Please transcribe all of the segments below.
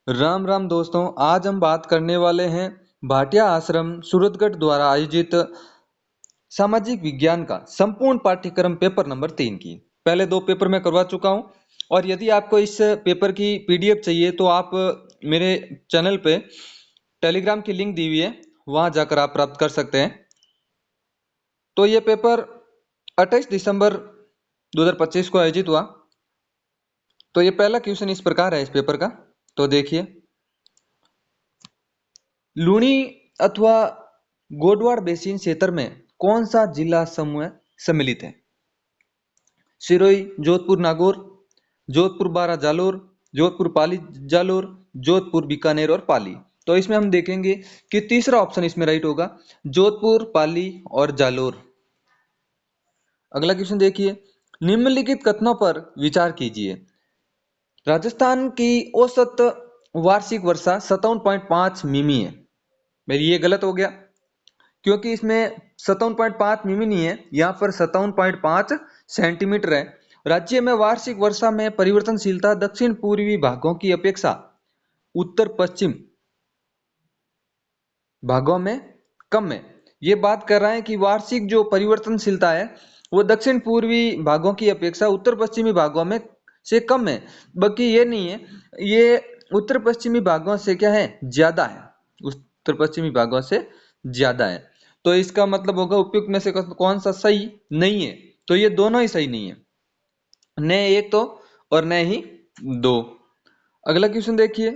राम राम दोस्तों, आज हम बात करने वाले हैं भाटिया आश्रम सूरतगढ़ द्वारा आयोजित सामाजिक विज्ञान का संपूर्ण पाठ्यक्रम पेपर नंबर 3 की। पहले 2 पेपर मैं करवा चुका हूं और यदि आपको इस पेपर की पीडीएफ चाहिए तो आप मेरे चैनल पे टेलीग्राम की लिंक दी हुई है, वहां जाकर आप प्राप्त कर सकते हैं। तो ये पेपर 28 दिसंबर 2025 को आयोजित हुआ। तो ये पहला क्वेश्चन इस प्रकार है इस पेपर का, तो देखिए। लूणी अथवा गोडवाड़ बेसिन क्षेत्र में कौन सा जिला समूह सम्मिलित है? सिरोही, जोधपुर नागौर, जोधपुर बारा जालोर, जोधपुर पाली जालोर, जोधपुर बीकानेर और पाली। तो इसमें हम देखेंगे कि तीसरा ऑप्शन इसमें राइट होगा, जोधपुर, पाली और जालोर। अगला क्वेश्चन देखिए, निम्नलिखित कथनों पर विचार कीजिए। राजस्थान की औसत वार्षिक वर्षा 57.5 मिमी है। मेरी ये गलत हो गया क्योंकि इसमें 57.5 मिमी नहीं है, यहाँ पर 57.5 सेंटीमीटर है। राज्य में वार्षिक वर्षा में परिवर्तनशीलता दक्षिण पूर्वी भागों की अपेक्षा उत्तर पश्चिम भागों में कम है। ये बात कर रहा है कि वार्षिक जो परिवर्तनशीलता है वो दक्षिण पूर्वी भागों की अपेक्षा उत्तर पश्चिमी भागों में से कम है, बाकी ये नहीं है, ये उत्तर पश्चिमी भागों से क्या है, ज्यादा है, उत्तर पश्चिमी भागों से ज्यादा है। तो इसका मतलब होगा उपयुक्त में से कौन सा सही नहीं है? तो ये दोनों ही सही नहीं है, न एक तो और न ही दो। अगला क्वेश्चन देखिए,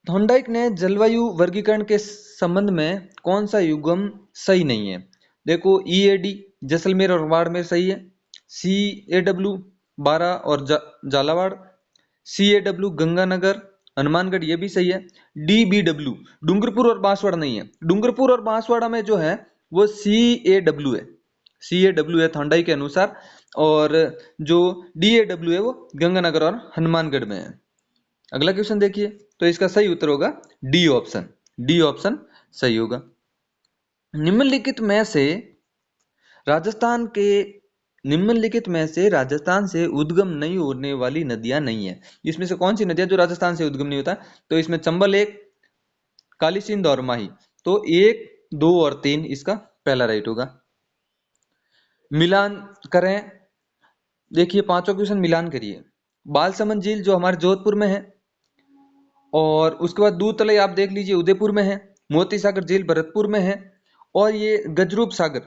थॉर्नडाइक ने जलवायु वर्गीकरण के संबंध में कौन सा युग्म सही नहीं है? देखो, ईएडी जैसलमेर और बाड़मेर सही है, सीएडब्ल्यू बारा और झालावाड़, सीएडब्ल्यू गंगानगर हनुमानगढ़ ये भी सही है, डीबीडब्ल्यू डूंगरपुर और बांसवाड़ा नहीं है। डूंगरपुर और बांसवाड़ा में जो है वो सीएडब्ल्यू है, सीएडब्ल्यू है थॉर्नडाइक के अनुसार, और जो डीएडब्ल्यू है वो गंगानगर और हनुमानगढ़ में है। अगला क्वेश्चन देखिए, तो इसका सही उत्तर होगा डी ऑप्शन, डी ऑप्शन सही होगा। निम्नलिखित में से राजस्थान के निम्नलिखित में से राजस्थान से उद्गम नहीं होने वाली नदियां नहीं है। इसमें से कौन सी नदियां जो राजस्थान से उद्गम नहीं होता? तो इसमें चंबल एक, काली सिंध और माही। तो 1, 2 और 3 इसका पहला राइट होगा। मिलान करें, देखिए पांचों क्वेश्चन मिलान करिए। बालसमंद झील जो हमारे जोधपुर में है, और उसके बाद दूध तलई आप देख लीजिए उदयपुर में है, मोती सागर झील भरतपुर में है, और ये गजरूप सागर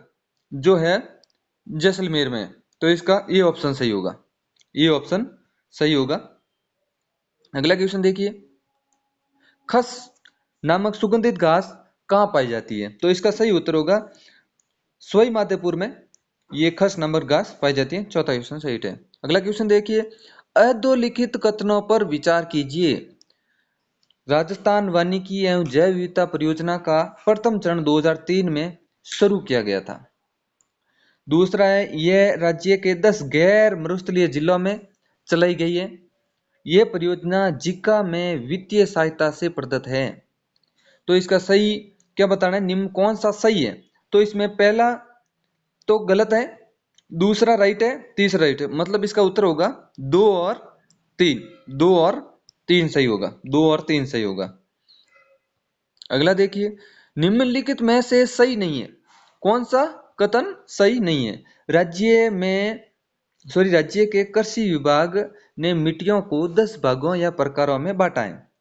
जो है जैसलमेर में है। तो इसका ये ऑप्शन सही होगा, ये ऑप्शन सही होगा। अगला क्वेश्चन देखिए, खस नामक सुगंधित घास कहाँ पाई जाती है? तो इसका सही उत्तर होगा सवाई माधोपुर में ये खस नामक घास पाई जाती है। चौथा क्वेश्चन सही है। अगला क्वेश्चन देखिए, अधोलिखित कथनों पर विचार कीजिए। राजस्थान वानिकी एवं जैव विविधता परियोजना का प्रथम चरण 2003 में शुरू किया गया था। दूसरा है, यह राज्य के 10 गैर मरुस्थलीय जिलों में चलाई गई है। यह परियोजना जिका में वित्तीय सहायता से प्रदत्त है। तो इसका सही क्या बताना है, निम्न कौन सा सही है? तो इसमें पहला तो गलत है, दूसरा राइट है, तीसरा राइट है, मतलब इसका उत्तर होगा 2 और 3, 2 और 3 सही होगा, 2 और 3 सही होगा। अगला देखिए, निम्नलिखित में से सही नहीं है, कौन सा कथन सही नहीं है? राज्य के कृषि विभाग ने मिट्टियों को 10 भागों या प्रकारों में बांटा है।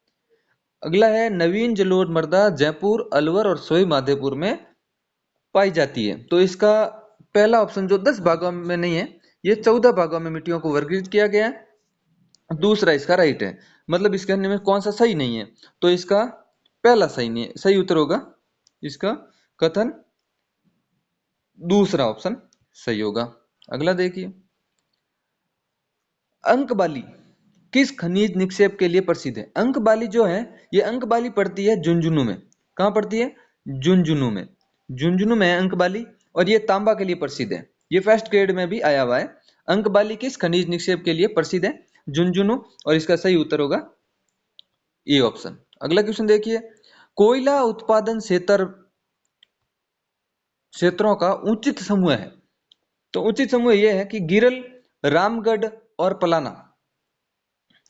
अगला है, नवीन जलोढ़ मृदा जयपुर, अलवर और सवाई माधोपुर में पाई जाती है। तो इसका पहला ऑप्शन जो 10 भागों में नहीं है, ये 14 भागों में मिट्टियों को वर्गीकृत किया गया है। दूसरा इसका राइट है, मतलब इसके में कौन सा सही नहीं है? तो इसका पहला सही नहीं है, सही उत्तर होगा इसका कथन दूसरा ऑप्शन सही होगा। अगला देखिए, अंकबाली किस खनिज निक्षेप के लिए प्रसिद्ध है? अंकबाली जो है, ये अंकबाली पड़ती है झुंझुनू में। कहाँ पड़ती है? झुंझुनू में, झुंझुनू में है अंकबाली, और ये तांबा के लिए प्रसिद्ध है। ये फर्स्ट ग्रेड में भी आया हुआ है। अंकबाली किस खनिज निक्षेप के लिए प्रसिद्ध है? झुंझुनू, और इसका सही उत्तर होगा ए ऑप्शन। अगला क्वेश्चन देखिए, कोयला उत्पादन क्षेत्रों का उचित समूह है। तो उचित समूह यह है कि गिरल, रामगढ़ और पलाना,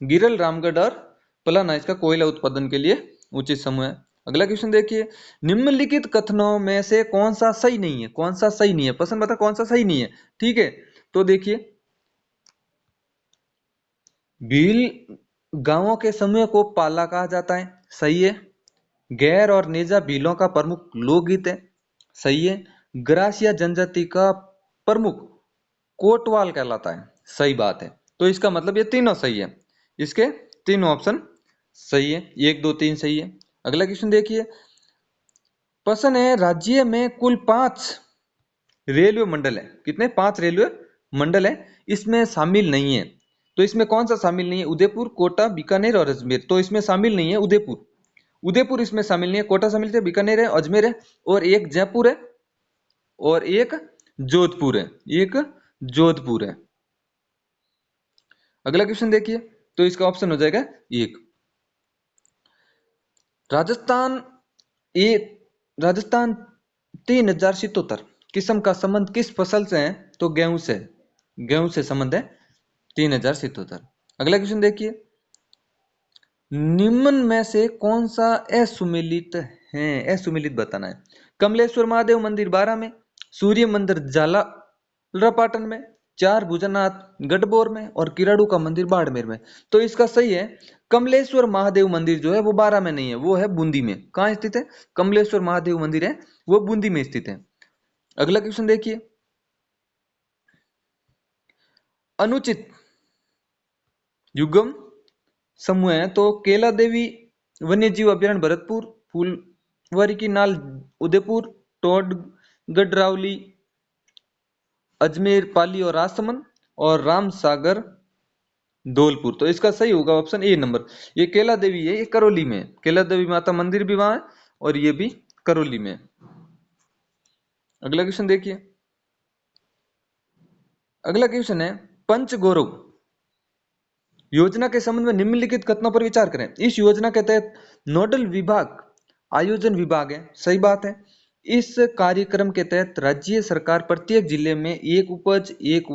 गिरल, रामगढ़ और पलाना इसका कोयला उत्पादन के लिए उचित समूह है। अगला क्वेश्चन देखिए, निम्नलिखित कथनों में से कौन सा सही नहीं है? कौन सा सही नहीं है? प्रश्न बता कौन सा सही नहीं है। ठीक है, तो देखिए, भील गांवों के समूह को पाला कहा जाता है, सही है। गैर और नेजा भीलों का प्रमुख लोकगीत है, सही है। ग्रासिया जनजाति का प्रमुख कोटवाल कहलाता है, सही बात है। तो इसका मतलब ये तीनों सही है, इसके तीनों ऑप्शन सही है, 1 2 3 सही है। अगला क्वेश्चन देखिए, प्रश्न है, राज्य में कुल 5 रेलवे मंडल है। कितने? 5 रेलवे मंडल है, इसमें शामिल नहीं है। तो इसमें कौन सा शामिल नहीं है? उदयपुर, कोटा, बीकानेर और अजमेर। तो इसमें शामिल नहीं है उदयपुर। उदयपुर इसमें शामिल नहीं है। कोटा शामिल है, बीकानेर है, अजमेर है, और एक जयपुर है, और एक जोधपुर है। एक जोधपुर है। अगला क्वेश्चन देखिए, तो इसका ऑप्शन हो जाएगा 1। राजस्थान राजस्थान 3077 किस्म का संबंध किस फसल से है? तो गेहूं से। गेहूं से संबंध है 3077। अगला क्वेश्चन देखिए, निम्न में से कौन सा असुमेलित है? असुमेलित बताना है। कमलेश्वर महादेव मंदिर 12 में, सूर्य मंदिर झालरापाटन में, 4 भुजनाथ गढ़बोर में, और किराड़ू का मंदिर बाड़मेर में। तो इसका सही है, कमलेश्वर महादेव मंदिर जो है वो 12 में नहीं है, वो है बूंदी में। कहाँ स्थित है? कमलेश्वर महादेव मंदिर है वो बूंदी में स्थित है। अगला क्वेश्चन देखिए, अनुचित युग्म समूह है। तो केला देवी वन्यजीव अभ्यारण्य भरतपुर, फूलवारी की नाल उदयपुर, टोड गढ़रावली अजमेर, पाली और राजसमंद, और राम सागर धौलपुर। तो इसका सही होगा ऑप्शन ए नंबर। ये केला देवी है, ये करौली में है। केला देवी माता मंदिर भी वहां है, और ये भी करौली में है। अगला क्वेश्चन देखिए, अगला क्वेश्चन है, पंच गौरव योजना के संबंध में निम्नलिखित कथनों पर विचार करें। इस योजना के तहत नोडल विभाग आयोजन विभाग है, सही बात है। इस कार्यक्रम के तहत राज्य सरकार प्रत्येक जिले में एक उपज, एक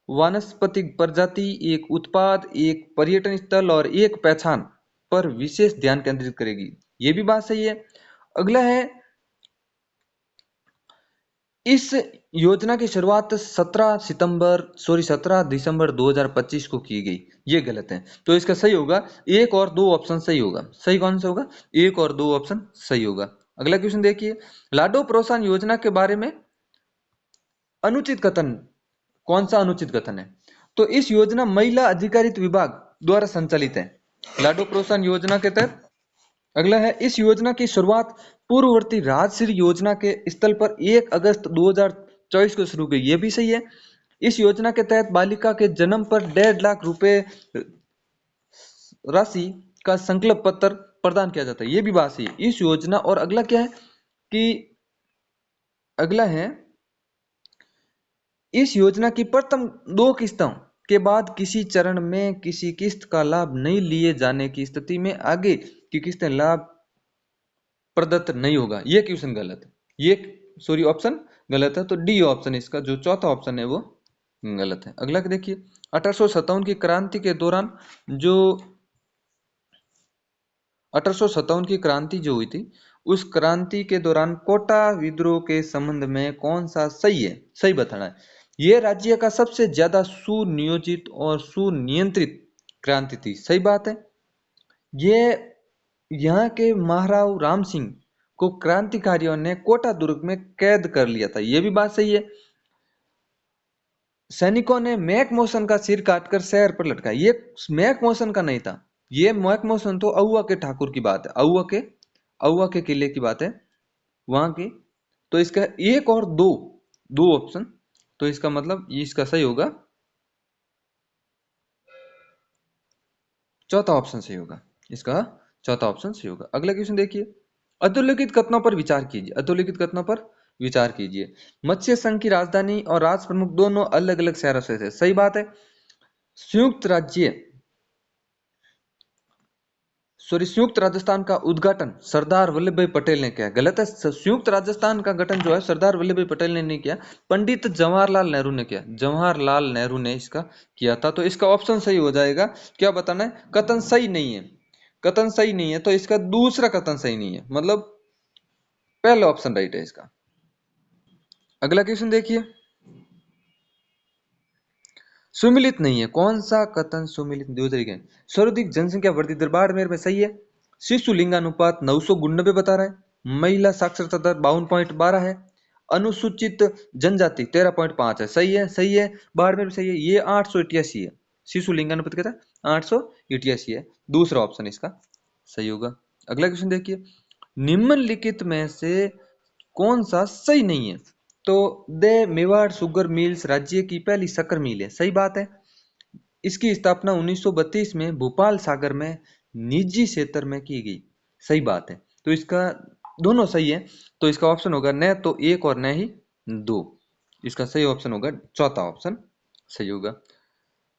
वानस्पतिक प्रजाति, एक उत्पाद, एक पर्यटन स्थल और एक पहचान पर विशेष ध्यान केंद्रित करेगी। ये भी बात सही है। अगला है, इस योजना की शुरुआत 17 दिसंबर 2025 को की गई। ये गलत है, तो इसका सही होगा 1 और 2 ऑप्शन सही होगा। सही कौन सा होगा? 1 और 2 ऑप्शन सही होगा। अगला क्वेश्चन देखिए, लाडो प्रोत्साहन योजना के बारे में अनुचित कथन, कौन सा अनुचित कथन है? तो इस योजना महिला अधिकारित विभाग द्वारा संचालित है, लाडो प्रोत्साहन योजना के तहत। अगला है, इस योजना की शुरुआत पूर्ववर्ती राजश्री योजना के स्थल पर 1 अगस्त 2024 को शुरू हुई। यह भी सही है। इस योजना के तहत बालिका के जन्म पर 1.5 लाख रुपए राशि का संकल्प पत्र प्रदान किया जाता है। यह भी बात सही है इस योजना। और अगला क्या है कि अगला है, इस योजना की प्रथम 2 किस्तों के बाद किसी चरण में किसी किस्त का लाभ नहीं लिए जाने की स्थिति में आगे की किस्तें लाभ प्रदत्त नहीं होगा। ये क्वेश्चन गलत है, ये सॉरी ऑप्शन गलत है। तो डी ऑप्शन इसका जो चौथा ऑप्शन है वो गलत है। अगला देखिए, 1857 की क्रांति के दौरान जो 1857 की क्रांति जो हुई थी, उस क्रांति के दौरान कोटा विद्रोह के संबंध में कौन सा सही है? सही बताना है। यह राज्य का सबसे ज्यादा सुनियोजित और सुनियंत्रित क्रांति थी, सही बात है। यह यहाँ के महाराव राम सिंह को क्रांतिकारियों ने कोटा दुर्ग में कैद कर लिया था। यह भी बात सही है। सैनिकों ने मैक मोशन का सिर काटकर शहर पर लटकाया। ये मैक मोशन का नहीं था, ये मैक मोशन तो अहुआ के ठाकुर की बात है, अहुआ के किले की बात है वहां की। तो इसका 1 और 2 ऑप्शन, तो इसका मतलब इसका सही होगा चौथा ऑप्शन सही होगा। इसका चौथा ऑप्शन सही होगा। अगला क्वेश्चन देखिए, अधोलिखित कथनों पर विचार कीजिए। अधोलिखित कथनों पर विचार कीजिए। मत्स्य संघ की राजधानी और राज प्रमुख दोनों अलग अलग शहरों से थे, सही बात है। संयुक्त सॉरी, संयुक्त राजस्थान का उद्घाटन सरदार वल्लभ भाई पटेल ने किया। गलत है, संयुक्त राजस्थान का गठन जो है सरदार वल्लभ भाई पटेल ने नहीं किया, पंडित जवाहरलाल नेहरू ने किया। जवाहरलाल नेहरू ने इसका किया था। तो इसका ऑप्शन सही हो जाएगा। क्या बताना है? कथन सही नहीं है। कथन सही नहीं है तो इसका दूसरा कथन सही नहीं है, मतलब पहला ऑप्शन राइट है इसका। अगला क्वेश्चन देखिए, सुमिलित नहीं है, कौन सा कथन सुमिलित? दो तरीके हैं। सर्वाधिक जनसंख्या वृद्धि दर बाड़मेर में सही है। शिशु लिंगानुपात 999 बता रहा है। महिला साक्षरता दर 52.12 है। अनुसूचित जनजाति 13.5 है। सही है, सही है, बाड़मेर में सही है। ये 888 है। शिशु लिंगानुपात कहता है 888 है। दूसरा ऑप्शन इसका सही होगा। अगला क्वेश्चन देखिए, निम्नलिखित में से कौन सा सही नहीं है? तो दे मेवाड़ शुगर मिल्स राज्य की पहली शक्कर मिल है। सही बात है। इसकी स्थापना 1932 में भोपाल सागर में निजी क्षेत्र में की गई। सही बात है। तो इसका दोनों सही है। तो इसका ऑप्शन होगा न तो एक और न ही दो। इसका सही ऑप्शन होगा चौथा ऑप्शन सही होगा।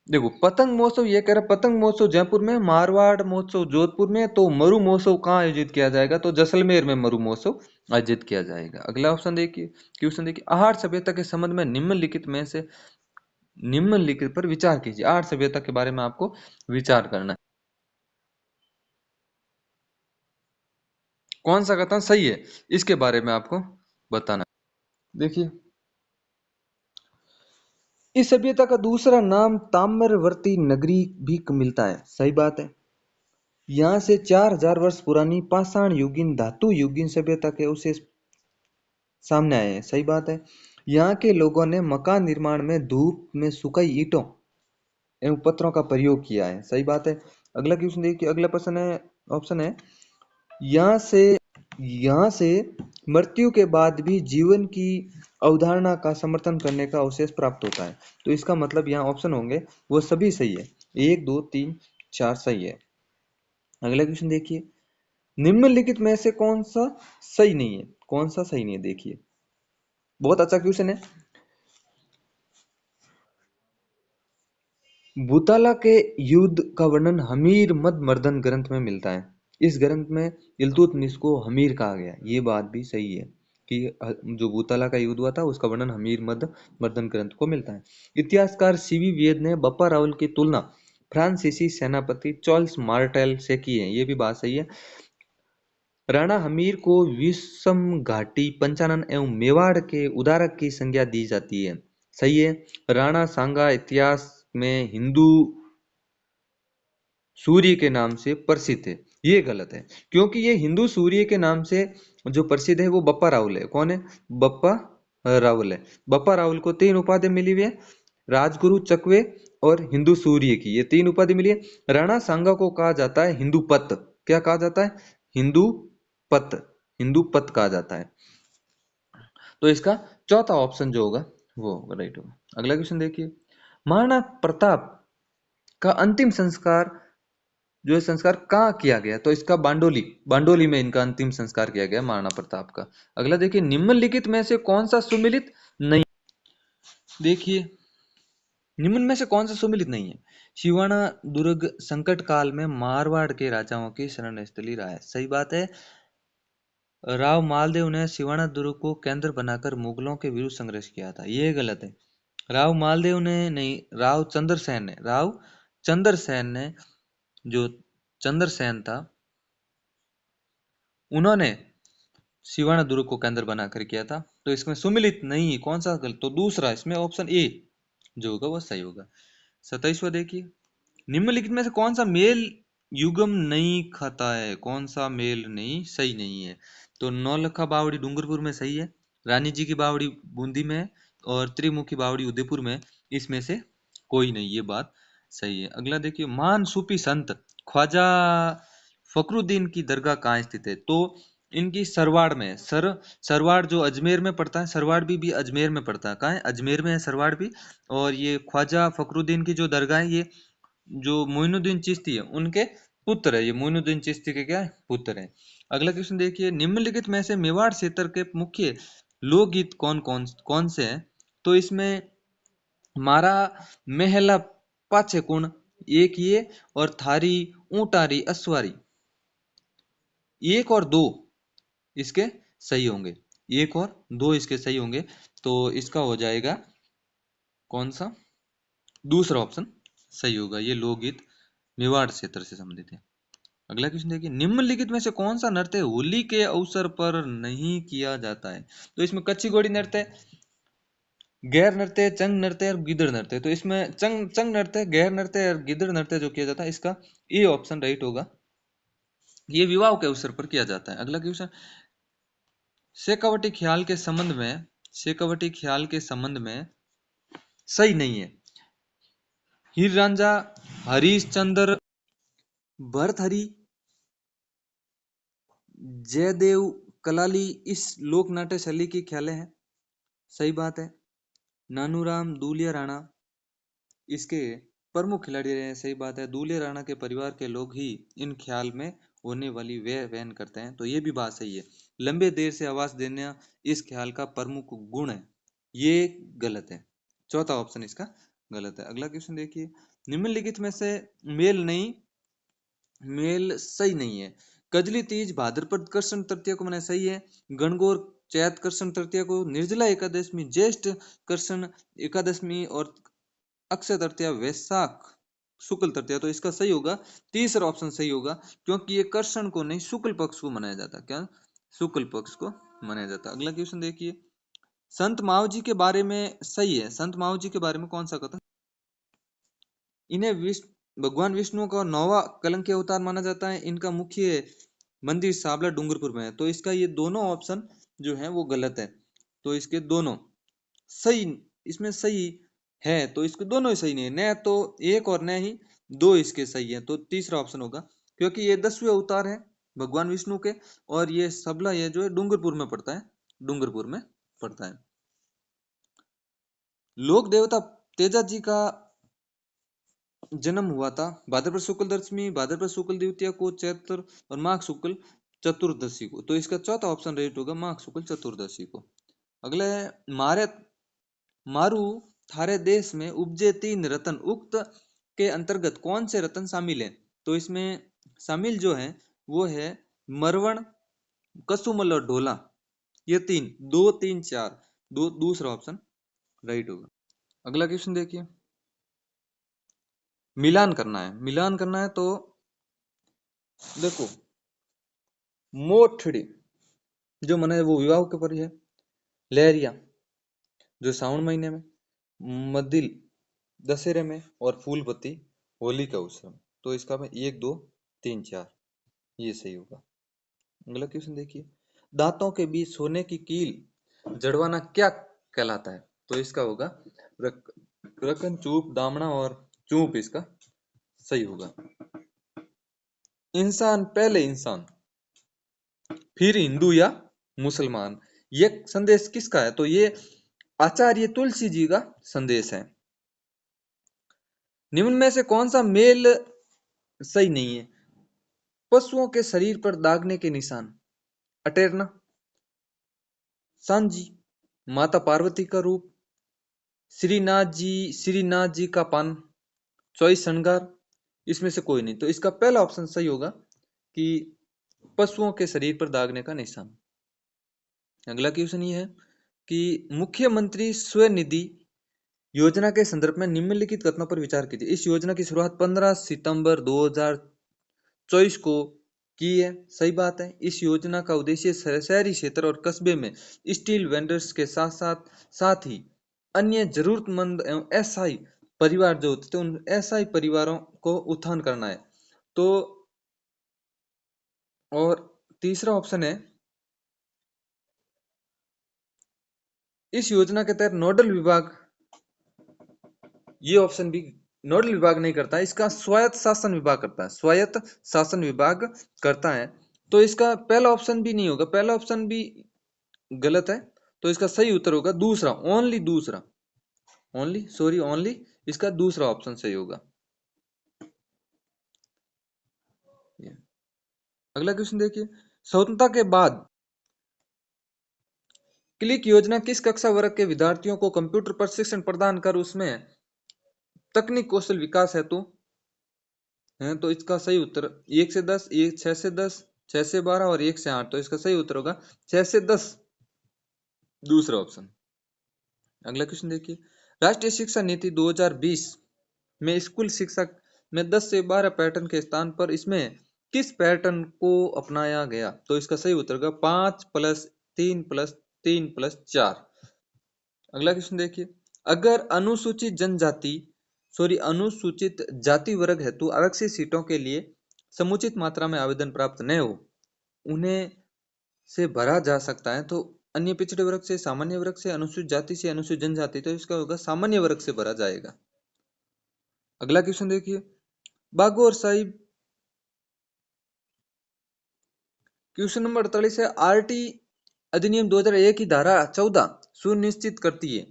देखो, पतंग महोत्सव ये कह रहा है, पतंग महोत्सव जयपुर में, मारवाड़ महोत्सव जोधपुर में, तो मरु महोत्सव कहाँ आयोजित किया जाएगा? तो जैसलमेर में मरु महोत्सव आयोजित किया जाएगा। अगला ऑप्शन देखिए, क्वेश्चन देखिए, आहार सभ्यता के संबंध में निम्नलिखित में से निम्नलिखित पर विचार कीजिए। आहार सभ्यता के बारे में आपको विचार करना है। कौन सा कथन सही है इसके बारे में आपको बताना है। देखिए, इस सभ्यता का दूसरा नाम ताम्रवर्ती नगरी भी मिलता है। सही बात है। यहाँ से 4000 वर्ष पुरानी पाषाण युगीन धातु युगीन सभ्यता के अवशेष सामने आए हैं। सही बात है। यहाँ के लोगों ने मकान निर्माण में धूप में सुखाई ईंटों एवं पत्थरों का प्रयोग किया है। सही बात है। अगला क्वेश्चन देखिए, अगला प्रश्न है, ऑप्शन है, यहाँ से यहाँ से मृत्यु के बाद भी जीवन की अवधारणा का समर्थन करने का अवशेष प्राप्त होता है। तो इसका मतलब यहाँ ऑप्शन होंगे वो सभी सही है। 1 2 3 4 सही है। अगला क्वेश्चन देखिए, निम्नलिखित में से कौन सा सही नहीं है? कौन सा सही नहीं है? देखिए, बहुत अच्छा क्वेश्चन है। भूताला के युद्ध का वर्णन हमीर मद मर्दन ग्रंथ में मिलता है। इस ग्रंथ में इल्तुतमिश को हमीर कहा गया। ये बात भी सही है कि जो भूताला का युद्ध हुआ था उसका वर्णन हमीर मद मर्दन ग्रंथ को मिलता है। इतिहासकार सीवी वेद ने बप्पा रावल की तुलना फ्रांसीसी सेनापति चार्ल्स मार्टेल से की है। ये भी बात सही है। राणा हमीर को विषम घाटी पंचानन एवं मेवाड़ के उदारक की संज्ञा दी जाती है। सही है। राणा सांगा इतिहास में हिंदू सूर्य के नाम से प्रसिद्ध है। ये गलत है, क्योंकि ये हिंदू सूर्य के नाम से जो प्रसिद्ध है वो बप्पा रावल है। कौन है? बप्पा रावल है। बप्पा रावल को 3 उपाधि मिली हुई है, राजगुरु, चकवे और हिंदू सूर्य की। ये 3 उपाधि मिली है। राणा सांगा को कहा जाता है हिंदू पत। क्या कहा जाता है? हिंदू पत। हिंदू पत कहा जाता है। तो इसका चौथा ऑप्शन जो होगा वो राइट होगा। अगला क्वेश्चन देखिए, महाराणा प्रताप का अंतिम संस्कार जो है संस्कार कहाँ किया गया? तो इसका बांडोली, बांडोली में इनका अंतिम संस्कार किया गया महाराणा प्रताप का। अगला देखिए, निम्नलिखित में से कौन सा सुमिलित नहीं? देखिए, निम्न में से कौन सा सुमिलित नहीं है? शिवाना दुर्ग संकट काल में मारवाड़ के राजाओं की शरण स्थली रहा है। सही बात है। राव मालदेव ने शिवाना दुर्ग को केंद्र बनाकर मुगलों के विरुद्ध संघर्ष किया था। ये गलत है। राव मालदेव ने नहीं, राव चंद्रसेन ने, राव चंद्रसेन ने, जो चंद्रसेन था, उन्होंने शिवाना दुर्ग को केंद्र बनाकर किया था। तो इसमें सुमिलित नहीं, कौन सा गलत? तो दूसरा, इसमें ऑप्शन ए जो होगा वो सही होगा। 27वां देखिए, निम्नलिखित में से कौन सा मेल युगम नहीं खाता है? कौन सा मेल नहीं सही नहीं है? तो नौलखा बावड़ी डूंगरपुर में सही है, रानी जी की बावड़ी बूंदी में, और त्रिमुखी बावड़ी उदयपुर में। इसमें से कोई नहीं, ये बात सही है। अगला देखिए, महान सूफी संत ख्वाजा फकरुद्दीन की दरगाह कहाँ स्थित है? तो इनकी सरवाड़ में है। सरवाड़ जो अजमेर में पड़ता है, सरवाड़ भी अजमेर में पड़ता है। कहाँ है? अजमेर में है सरवाड़ भी। और ये ख्वाजा फकरुद्दीन की जो दरगाह है, ये जो मोइनुद्दीन चिश्ती है उनके पुत्र है। ये मोइनुद्दीन चिश्ती के क्या है? पुत्र है। अगला क्वेश्चन देखिए, निम्नलिखित में से मेवाड़ क्षेत्र के मुख्य लोकगीत कौन कौन कौन से हैं? तो इसमें मारा मेहला पाछे कुण एक ये, और थारी ऊंटारी अस्वारी, 1 और 2 इसके सही होंगे, 1 और 2 इसके सही होंगे। तो इसका हो जाएगा कौन सा, दूसरा ऑप्शन सही होगा। ये लोकगीत मेवाड़ क्षेत्र से संबंधित है। अगला क्वेश्चन देखिए, निम्नलिखित में से कौन सा नृत्य होली के अवसर पर नहीं किया जाता है? तो इसमें कच्ची घोड़ी नृत्य, गैर नृत्य, चंग नृत्य और गिद्ध नृत्य। तो इसमें चंग नृत्य, गैर नृत्य और गिद्ध नृत्य जो किया जाता है, इसका ए ऑप्शन राइट होगा। ये विवाह के अवसर पर किया जाता है। अगला क्वेश्चन, शेखावटी ख्याल के संबंध में, शेखावटी ख्याल के संबंध में सही नहीं है। हीर रांझा, हरीशचंद्र, भर्तहरि, जयदेव कलाली इस लोक नाट्य शैली की ख्यालें हैं। सही बात है। नानूराम, दूलिया राणा इसके प्रमुख खिलाड़ी रहे हैं। सही बात है। दूलिया राणा के परिवार के लोग ही इन ख्याल में होने वाली व्यय वहन करते हैं। तो ये भी बात सही है। लंबे देर से आवाज देना इस ख्याल का प्रमुख गुण है। ये गलत है। चौथा ऑप्शन इसका गलत है। अगला क्वेश्चन देखिए, निम्नलिखित में से मेल सही नहीं है। कजली तीज भाद्रपद कृष्ण तृतीया को मनाया, सही है। गणगौर चैत कृष्ण तृतीया को, निर्जला एकादशी ज्येष्ठ कृष्ण एकादशी और अक्षय तृतीया वैशाख शुक्ल तृतीया। तो इसका सही होगा तीसरा ऑप्शन सही होगा, क्योंकि ये कृष्ण को नहीं शुक्ल पक्ष को मनाया जाता। क्या? शुक्ल पक्ष को मनाया जाता। अगला क्वेश्चन देखिए, संत माव जी के बारे में सही है। संत माव जी के बारे में कौन सा कथन? इन्हें भगवान विष्णु का 9वां कलंकी अवतार माना जाता है। इनका मुख्य मंदिर साबला डूंगरपुर में है। तो इसका ये दोनों ऑप्शन जो है वो गलत है। तो इसके दोनों सही, इसमें सही है तो इसके दोनों ही सही नहीं है। न तो एक और न ही दो इसके सही है। तो तीसरा ऑप्शन होगा, क्योंकि ये 10वें अवतार है भगवान विष्णु के, और ये सबला ये जो है डूंगरपुर में पड़ता है, डूंगरपुर में पड़ता है। लोक देवता तेजा जी का जन्म हुआ था भाद्रपद शुक्ल दशमी, भाद्रपद शुक्ल द्वितीया को, चैत्र और माघ शुक्ल चतुर्दशी को। तो इसका चौथा ऑप्शन राइट होगा, माघ शुक्ल चतुर्दशी को। अगला है, मारे मारू थारे देश में उपजे 3 रत्न उक्त के अंतर्गत कौन से रत्न शामिल हैं? तो इसमें शामिल जो है वो है मरवण, कसुमल और ढोला। ये 3, 2, 3, 4, दूसरा ऑप्शन राइट होगा। अगला क्वेश्चन देखिए, मिलान करना है। मिलान करना है तो देखो, मोठड़ी जो मना है वो विवाह के पर है। लहरिया जो सावन महीने में, मदिल दशहरे में, और फूलपति होली का उत्सव। तो इसका में 1, 2, 3, 4 ये सही होगा। अगला क्वेश्चन देखिए, दांतों के बीच सोने की कील जड़वाना क्या कहलाता है? तो इसका होगा रकन, चूप, दामना और चूप इसका सही होगा। इंसान पहले इंसान, फिर हिंदू या मुसलमान, ये संदेश किसका है? तो ये आचार्य तुलसी जी का संदेश है। निम्न में से कौन सा मेल सही नहीं है? पशुओं के शरीर पर दागने के निशान, अटेरना, सांजी, माता पार्वती का रूप, श्रीनाथ जी का पान, चौबीस श्रृंगार, इसमें से कोई नहीं। तो इसका पहला ऑप्शन सही होगा कि पशुओं के शरीर पर दागने का निशान। अगला क्वेश्चन ये है कि मुख्यमंत्री स्वनिधि योजना के संदर्भ में निम्नलिखित कथनों पर विचार कीजिए। इस योजना की शुरुआत 15 सितंबर 2024 को की है। सही बात है। इस योजना का उद्देश्य शहरी क्षेत्र और कस्बे में स्टील वेंडर्स के साथ ही अन्य जरूरतमंद एवं असहाय परिवार जो होते थे उन असहाय परिवारों को उत्थान करना है। तो और तीसरा ऑप्शन है, इस योजना के तहत नोडल विभाग, ये ऑप्शन भी नोडल विभाग नहीं करता है, इसका स्वायत्त शासन विभाग करता है, स्वायत्त शासन विभाग करता है। तो इसका पहला ऑप्शन भी नहीं होगा, पहला ऑप्शन भी गलत है। तो इसका सही उत्तर होगा दूसरा, ओनली इसका दूसरा ऑप्शन सही होगा। अगला क्वेश्चन देखिए, स्वतंत्रता के बाद क्लिक योजना किस कक्षा वर्ग के विद्यार्थियों को कंप्यूटर प्रशिक्षण प्रदान कर उसमें तकनीक कौशल विकास हेतु है? तो इसका सही उत्तर 1 से 10, 6 से 10, 6 से 12 और 1 से 8, तो इसका सही उत्तर होगा 6 से 10, दूसरा ऑप्शन। अगला क्वेश्चन देखिए, राष्ट्रीय शिक्षा नीति 2020 में स्कूल शिक्षा में 10 से 12 पैटर्न के स्थान पर इसमें किस पैटर्न को अपनाया गया? तो इसका सही उत्तर होगा 5+3+3+4। अगला क्वेश्चन देखिए, अगर अनुसूचित जाति वर्ग हेतु आरक्षित सीटों के लिए समुचित मात्रा में आवेदन प्राप्त न हो, उन्हें से भरा जा सकता है, तो अन्य पिछड़े वर्ग से, सामान्य वर्ग से, अनुसूचित जाति से, अनुसूचित जनजाति, तो इसका होगा सामान्य वर्ग से भरा जाएगा। अगला क्वेश्चन देखिए, बागो और साहिब, क्वेश्चन नंबर 48 है, आरटी अधिनियम 2001 की धारा 14 सुनिश्चित करती है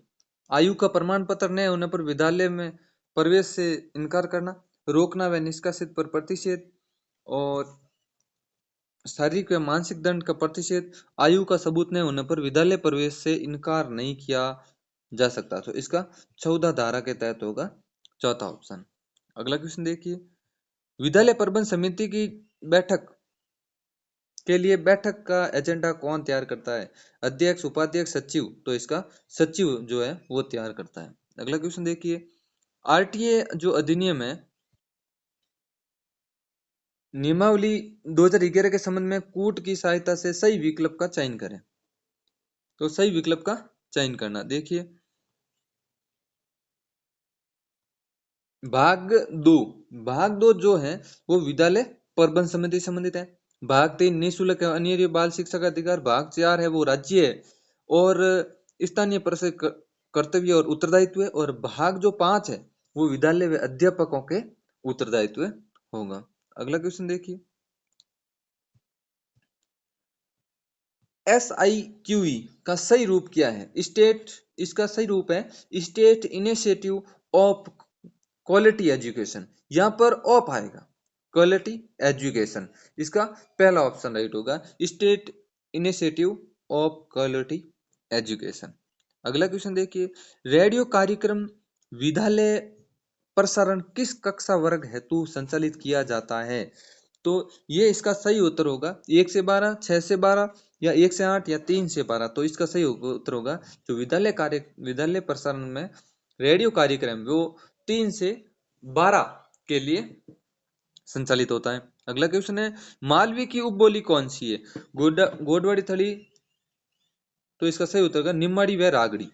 आयु का प्रमाण पत्र न होने पर विद्यालय में प्रवेश से इनकार करना, रोकना व निष्कासित पर प्रतिषेध, और शारीरिक व मानसिक दंड का प्रतिषेध, आयु का सबूत न होने पर विद्यालय प्रवेश से इनकार नहीं किया जा सकता। तो इसका 14 धारा के तहत होगा चौथा ऑप्शन। अगला क्वेश्चन देखिए, विद्यालय प्रबंध समिति की बैठक के लिए बैठक का एजेंडा कौन तैयार करता है? अध्यक्ष, उपाध्यक्ष, सचिव, तो इसका सचिव जो है वो तैयार करता है। अगला क्वेश्चन देखिए, आरटीए जो अधिनियम है, नियमावली 2011 के संबंध में कूट की सहायता से सही विकल्प का चयन करें। तो सही विकल्प का चयन करना, देखिए भाग दो जो है वो विद्यालय प्रबंध समिति से संबंधित है। भाग 3 निःशुल्क अनिवार्य बाल शिक्षा का अधिकार। भाग 4 है वो राज्य और स्थानीय परिषद कर्तव्य और उत्तरदायित्व है। और भाग जो 5 है वो विद्यालय व अध्यापकों के उत्तरदायित्व होगा। अगला क्वेश्चन देखिए, SIQE का सही रूप क्या है? इसका सही रूप है state initiative of quality education. यहां पर ऑफ आएगा, क्वालिटी एजुकेशन, इसका पहला ऑप्शन राइट होगा, state initiative of quality education. अगला क्वेश्चन देखिए, रेडियो कार्यक्रम विद्यालय प्रसारण किस कक्षा वर्ग हेतु संचालित किया जाता है? तो ये इसका सही उत्तर होगा 1 से 12, 6 से 12 या 1 से 8 या 3 से 12। तो इसका सही उत्तर होगा जो विद्यालय प्रसारण में रेडियो कार्यक्रम वो 3 से 12 के लिए संचालित होता है। अगला क्वेश्चन है, मालवी की उपबोली कौन सी है? गोडवाड़ी थली, तो इसका सही उत्तर होगा निम्माड़ी व रागड़ी।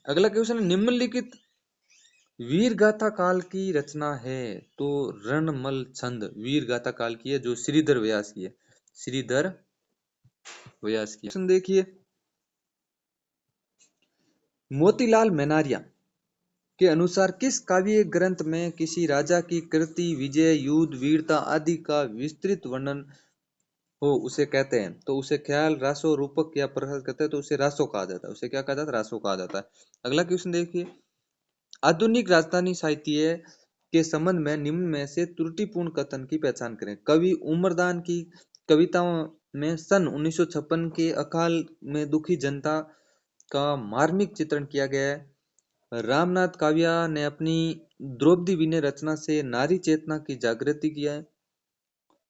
अगला क्वेश्चन है, निम्नलिखित वीर गाथा काल की रचना है? तो रणमल छंद वीर गाथा काल की है, जो श्रीधर व्यास की है। क्वेश्चन देखिए, मोतीलाल मेनारिया के अनुसार किस काव्य ग्रंथ में किसी राजा की कृति, विजय, युद्ध, वीरता आदि का विस्तृत वर्णन हो उसे कहते हैं? तो उसे ख्याल, रासो, रूपक या प्रहर कहते हैं, तो उसे रासो कहा जाता है। उसे क्या कहा जाता है? रासो कहा जाता है। अगला क्वेश्चन देखिए, आधुनिक राजस्थानी साहित्य के संबंध में निम्न में से त्रुटिपूर्ण कथन की पहचान करें। कवि उमरदान की कविताओं में सन 1956 के अकाल में दुखी जनता का मार्मिक चित्रण किया गया है। रामनाथ काव्या ने अपनी द्रौपदी विनय रचना से नारी चेतना की जागृति किया है।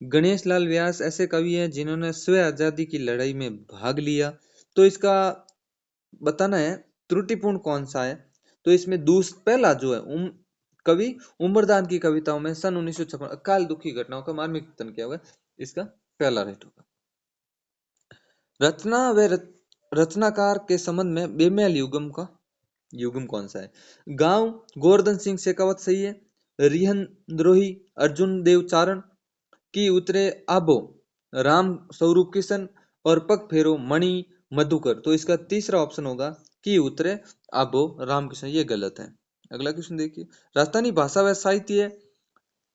गणेश लाल व्यास ऐसे कवि हैं जिन्होंने स्व आजादी की लड़ाई में भाग लिया। तो इसका बताना है त्रुटिपूर्ण कौन सा है। तो इसमें पहला जो है कवि उमरदान की कविताओं में सन 1956 अकाल दुखी घटनाओं का मार्मिक चित्रण किया हुआ है, इसका पहला राइट होगा। रचना व रचनाकार के संबंध में बेमेल युगम कौन सा है? गांव गोवर्धन सिंह शेखावत सही है। रिहन अर्जुन देव चारण की उतरे आबो राम स्वरूप किशन और पग फेरो मणि मधुकर। तो इसका तीसरा ऑप्शन होगा कि उतरे आबो रामकिशन, ये गलत है। अगला क्वेश्चन देखिए, राजस्थानी भाषा व साहित्य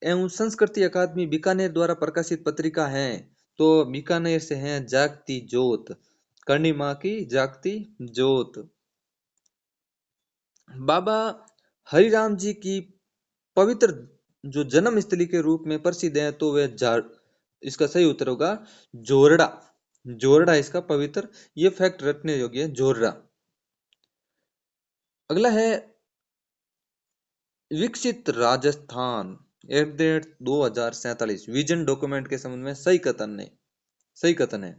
एवं संस्कृति अकादमी बीकानेर द्वारा प्रकाशित पत्रिका है? तो बीकानेर से है जागती ज्योत, करणी माँ की जागती ज्योत। बाबा हरिराम जी की पवित्र जो जन्म स्थली के रूप में प्रसिद्ध है, तो वह इसका सही उत्तर होगा जोरड़ा इसका पवित्र, ये फैक्ट रखने योग्य है, जोरड़ा। अगला है विकसित राजस्थान 2047 विजन डॉक्यूमेंट के संबंध में सही कथन है।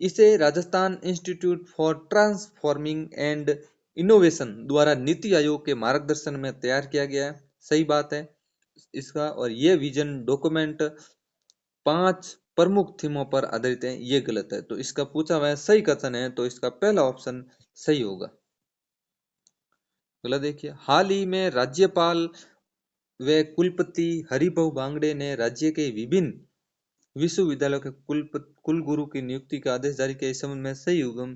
इसे Rajasthan institute for transforming and innovation द्वारा नीति आयोग के मार्गदर्शन में तैयार किया गया है। सही बात है इसका। और ये विजन डॉक्यूमेंट 5 प्रमुख थीमों पर आधारित है, ये गलत है। तो इसका पूछा हुआ है सही कथन है, तो इसका पहला ऑप्शन सही होगा। अगला देखिए, हाल ही में राज्यपाल व कुलपति हरिभाऊ बांगड़े ने राज्य के विभिन्न विश्वविद्यालयों के कुलगुरु की नियुक्ति का आदेश जारी किया। इस संबंध में सही उगम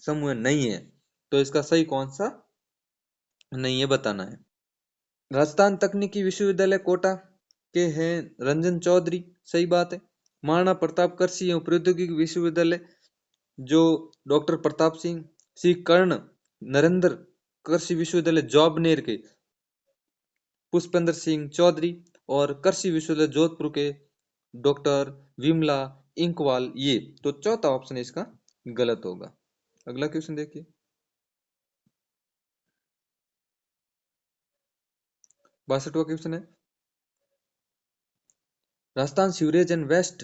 समूह नहीं है, तो इसका सही कौन सा नहीं है बताना है। राजस्थान तकनीकी विश्वविद्यालय कोटा के हैं रंजन चौधरी, सही बात है। महाराणा प्रताप कृषि एवं प्रौद्योगिकी विश्वविद्यालय जो डॉक्टर प्रताप सिंह, श्री कर्ण नरेंद्र कृषि विश्वविद्यालय जॉबनेर के पुष्पेंद्र सिंह चौधरी, और कृषि विश्वविद्यालय जोधपुर के डॉक्टर विमला इंकवाल, ये तो चौथा ऑप्शन इसका गलत होगा। अगला क्वेश्चन देखिए, 62वां क्वेश्चन है, Rajasthan sewerage and waste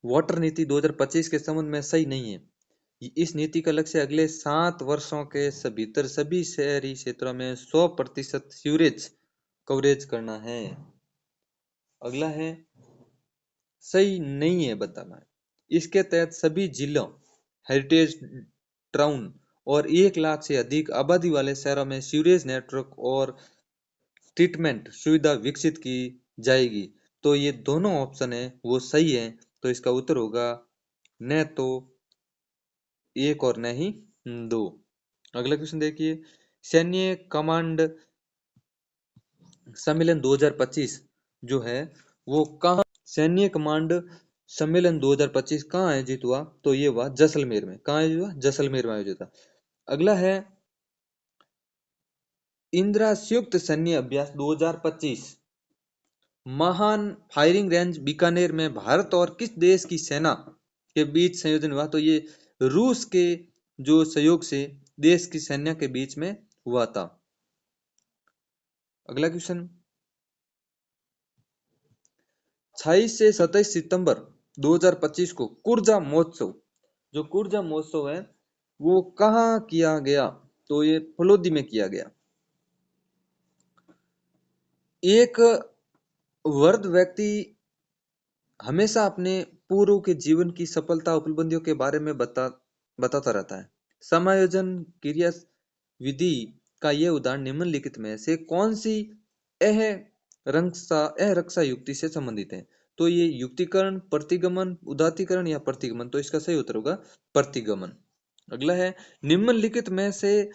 water नीति 2025 के संबंध में सही नहीं है। इस नीति का लक्ष्य अगले 7 वर्षों के भीतर सभी शहरी क्षेत्रों में 100% सीवरेज कवरेज करना है। अगला है सही नहीं है बताना है। इसके तहत सभी जिलों, हेरिटेज टाउन और 1 लाख से अधिक आबादी वाले शहरों में सीवरेज नेटवर्क और ट्रीटमेंट सुविधा विकसित की जाएगी। तो ये दोनों ऑप्शन है वो सही है, तो इसका उत्तर होगा न तो 1 और न ही 2। अगला क्वेश्चन देखिए, सैन्य कमांड सम्मेलन 2025 जो है वो कहाँ, सैन्य कमांड सम्मेलन 2025 कहाँ आयोजित हुआ, तो ये हुआ जैसलमेर में। कहाँ आयोजित हुआ? जैसलमेर में आयोजित हुआ। अगला है इंदिरा संयुक्त सैन्य अभ्यास 2025 महान फायरिंग रेंज बीकानेर में भारत और किस देश की सेना के बीच संयोजन हुआ, तो ये रूस के जो सहयोग से देश की सेना के बीच में हुआ था। अगला क्वेश्चन, 26 से 27 सितंबर 2025 को कुर्जा महोत्सव, जो कुर्जा महोत्सव है वो कहाँ किया गया, तो ये फलोदी में किया गया। एक वृद्ध व्यक्ति हमेशा अपने पूर्व के जीवन की सफलता उपलब्धियों के बारे में बताता रहता है। समायोजन क्रिया विधि का यह उदाहरण निम्नलिखित में से कौन सी अह रक्षा युक्ति से संबंधित है, तो ये युक्तिकरण, प्रतिगमन, उदातीकरण या प्रतिगमन, तो इसका सही उत्तर होगा प्रतिगमन। अगला है, निम्नलिखित में से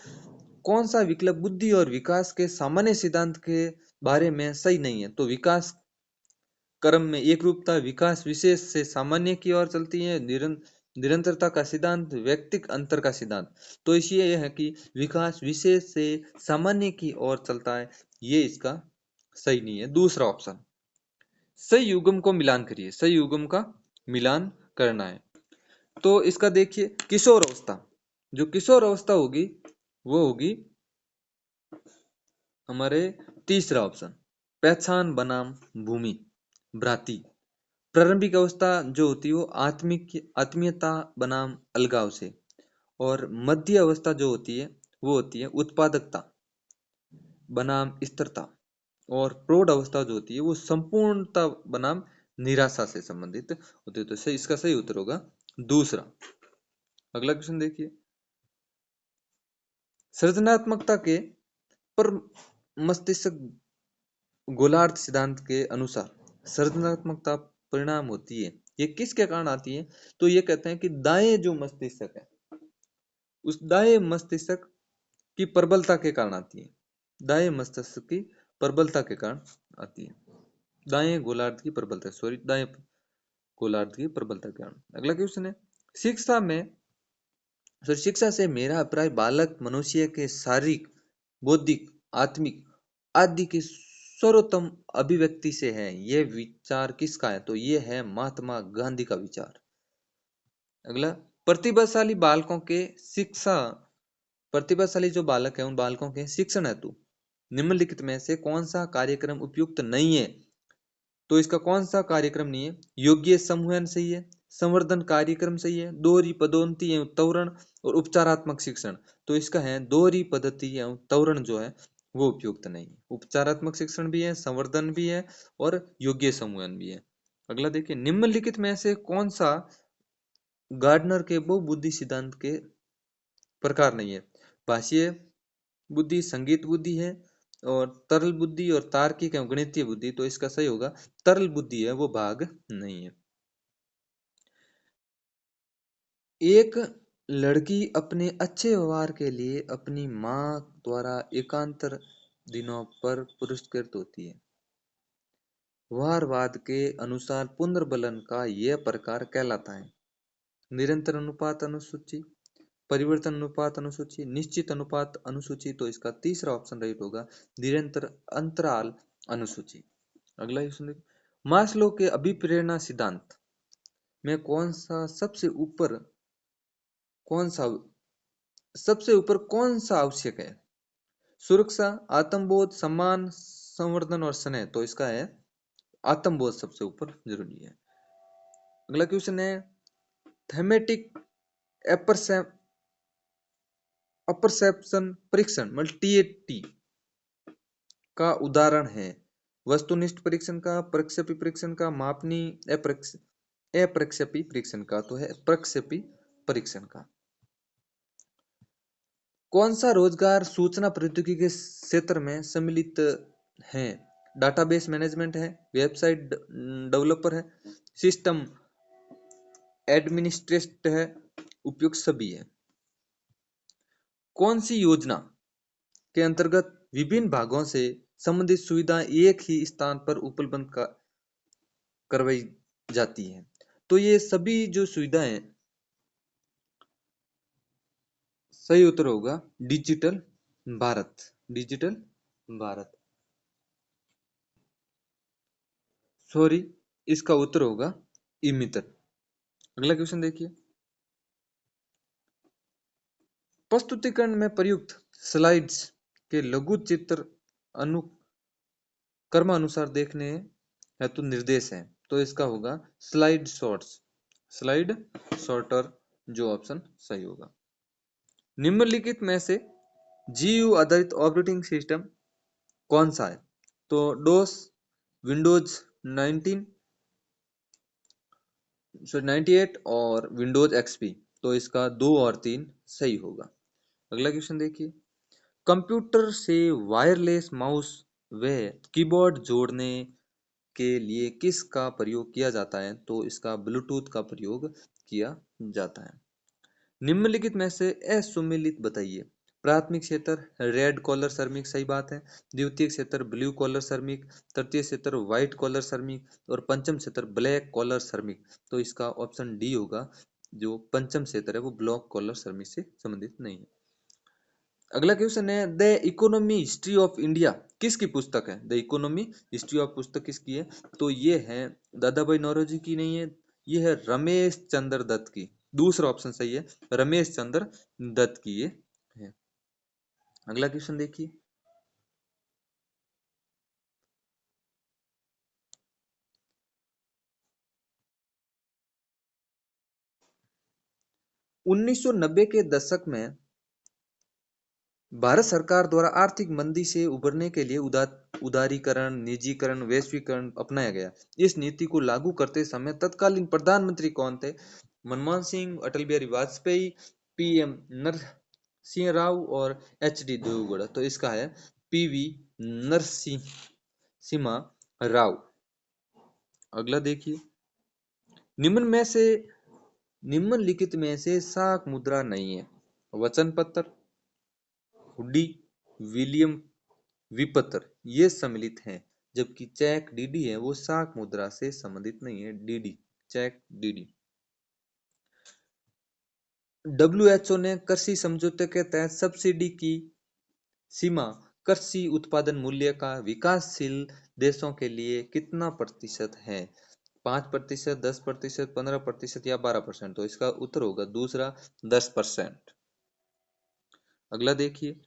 कौन सा विकल्प बुद्धि और विकास के सामान्य सिद्धांत के बारे में सही नहीं है, तो विकास क्रम में एक रूपता विकास विशेष से सामान्य की ओर चलती है, निरंतरता का सिद्धांत, व्यक्तिक अंतर का सिद्धांत, तो इसलिए यह है कि विकास विशेष से सामान्य की ओर चलता है, ये इसका सही नहीं है। दूसरा ऑप्शन, सही युग्म को मिलान करिए, सही युग्म का मिलान करना है। तो इसका देखिए, किशोर अवस्था, जो किशोर अवस्था होगी वो होगी हमारे तीसरा ऑप्शन, पहचान बनाम भूमि भ्रांति। प्रारंभिक अवस्था जो होती है वो आत्मीयता बनाम अलगाव से, और मध्य अवस्था जो होती है वो होती है उत्पादकता बनाम स्थिरता, और प्रौढ़ अवस्था जो होती है वो संपूर्णता बनाम निराशा से संबंधित होती है। तो सही, इसका सही उत्तर होगा दूसरा। अगला क्वेश्चन देखिए, सृजनात्मकता के पर मस्तिष्क गोलार्ध सिद्धांत के अनुसार सृजनात्मकता परिणाम होती है, ये किसके कारण आती है, तो ये कहते हैं कि दाएं जो मस्तिष्क है उस दाएं मस्तिष्क की प्रबलता के कारण आती है, दाएं मस्तिष्क की प्रबलता के कारण आती है, दाएं गोलार्ध की प्रबलता, सॉरी दाएं गोलार्ध की प्रबलता के कारण। अगला क्वेश्चन है, शिक्षा से मेरा अभिप्राय बालक मनुष्य के शारीरिक, बौद्धिक, आत्मिक आदि की सर्वोत्तम अभिव्यक्ति से है, यह विचार किसका है, तो यह है महात्मा गांधी का विचार। अगला, प्रतिभाशाली बालकों के शिक्षा, प्रतिभाशाली जो बालक है उन बालकों के शिक्षण हेतु निम्नलिखित में से कौन सा कार्यक्रम उपयुक्त नहीं है? तो इसका कौन सा कार्यक्रम नहीं है? योग्य संवहन सही है, संवर्धन कार्यक्रम सही है, दोहरी पदोन्नति एवं त्वरण और उपचारात्मक शिक्षण। तो इसका है दोहरी पद्धति एवं त्वरण जो है वो उपयुक्त नहीं है। उपचारात्मक शिक्षण भी है, संवर्धन भी है और योग्य संवहन भी है। अगला देखिए, निम्नलिखित में से कौन सा गार्डनर के बहुबुद्धि सिद्धांत के प्रकार नहीं है? भाषीय बुद्धि, संगीत बुद्धि है और तरल बुद्धि और तार्किक एवं गणितीय बुद्धि। तो इसका सही होगा तरल बुद्धि है, वो भाग नहीं है। एक लड़की अपने अच्छे व्यवहार के लिए अपनी माँ द्वारा एकांतर दिनों पर पुरस्कृत होती है। व्यवहारवाद के अनुसार पुनर्बलन का यह प्रकार कहलाता है निरंतर अनुपात अनुसूची, परिवर्तन अनुपात अनुसूची, निश्चित अनुपात अनुसूची। तो इसका तीसरा ऑप्शन राइट होगा निरंतर अंतराल अनुसूची। अगला क्वेश्चन देखिए, मास्लो के अभिप्रेरणा सिद्धांत में सबसे ऊपर कौन सा आवश्यक है? सुरक्षा, आत्मबोध, सम्मान, संवर्धन और स्नेह। तो इसका है आत्मबोध सबसे ऊपर जरूरी है। अगला क्वेश्चन है थेमेटिक अपरसेप्शन परीक्षण मल्टीएटी का उदाहरण है? वस्तुनिष्ठ परीक्षण का, प्रक्षेपी परीक्षण का, मापनी अप्रक्षेपी परीक्षण का। तो है प्रक्षेपी परीक्षण का। कौन सा रोजगार सूचना प्रौद्योगिकी के क्षेत्र में सम्मिलित है? डाटाबेस मैनेजमेंट है, वेबसाइट डेवलपर है, सिस्टम एडमिनिस्ट्रेटर है, उपयुक्त सभी है। कौन सी योजना के अंतर्गत विभिन्न भागों से संबंधित सुविधा एक ही स्थान पर उपलब्ध करवाई जाती है? तो ये सभी जो सुविधाएं, सही उत्तर होगा digital Bharat. Digital Bharat, sorry, इसका उत्तर होगा ई-मित्र। अगला क्वेश्चन देखिए, प्रस्तुतिकरण में प्रयुक्त स्लाइड्स के लघु चित्र क्रमानुसार देखने हेतु निर्देश है। तो इसका होगा स्लाइड शॉर्ट्स, स्लाइड शॉर्टर जो ऑप्शन सही होगा। निम्नलिखित में से जीयू आधारित ऑपरेटिंग सिस्टम कौन सा है? तो डोस, विंडोज 98 और विंडोज एक्सपी। तो इसका 2 और 3 सही होगा। अगला क्वेश्चन देखिए, कंप्यूटर से वायरलेस माउस व कीबोर्ड जोड़ने के लिए किसका प्रयोग किया जाता है? तो इसका ब्लूटूथ का प्रयोग किया जाता है। निम्नलिखित में से असुमेलित बताइए। प्राथमिक क्षेत्र रेड कॉलर श्रमिक, सही बात है। द्वितीय क्षेत्र ब्लू कॉलर श्रमिक, तृतीय क्षेत्र व्हाइट कॉलर श्रमिक और पंचम क्षेत्र ब्लैक कॉलर श्रमिक। तो इसका ऑप्शन डी होगा, जो पंचम क्षेत्र है वो ब्लैक कॉलर श्रमिक से संबंधित नहीं है। अगला क्वेश्चन है the economy history of India किसकी पुस्तक है? द इकोनॉमी हिस्ट्री ऑफ पुस्तक किसकी है? तो ये है दादा भाई नौरोजी की नहीं है, ये है रमेश चंद्र दत्त की। दूसरा ऑप्शन सही है, रमेश चंद्र दत्त की ये है। अगला क्वेश्चन देखिए, उन्नीस सौ नब्बे के दशक में भारत सरकार द्वारा आर्थिक मंदी से उबरने के लिए उदारीकरण, निजीकरण, वैश्वीकरण अपनाया गया। इस नीति को लागू करते समय तत्कालीन प्रधानमंत्री कौन थे? मनमोहन सिंह, अटल बिहारी वाजपेयी, पीएम नरसिंह राव और एचडी देवेगौड़ा। तो इसका है पीवी नरसिम्हा राव। अगला देखिए, निम्नलिखित में से साख मुद्रा नहीं है? वचन पत्र, हुडी, विलियम विपत्र, ये सम्मिलित हैं। जबकि चेक डीडी है वो साख मुद्रा से संबंधित नहीं है। DD, check DD. डब्ल्यूएचओ ने कृषि समझौते के तहत सब्सिडी की सीमा कृषि उत्पादन मूल्य का विकासशील देशों के लिए कितना प्रतिशत है? 5%, 10%, 15% या 12%। तो इसका उत्तर होगा दूसरा 10%। अगला देखिए,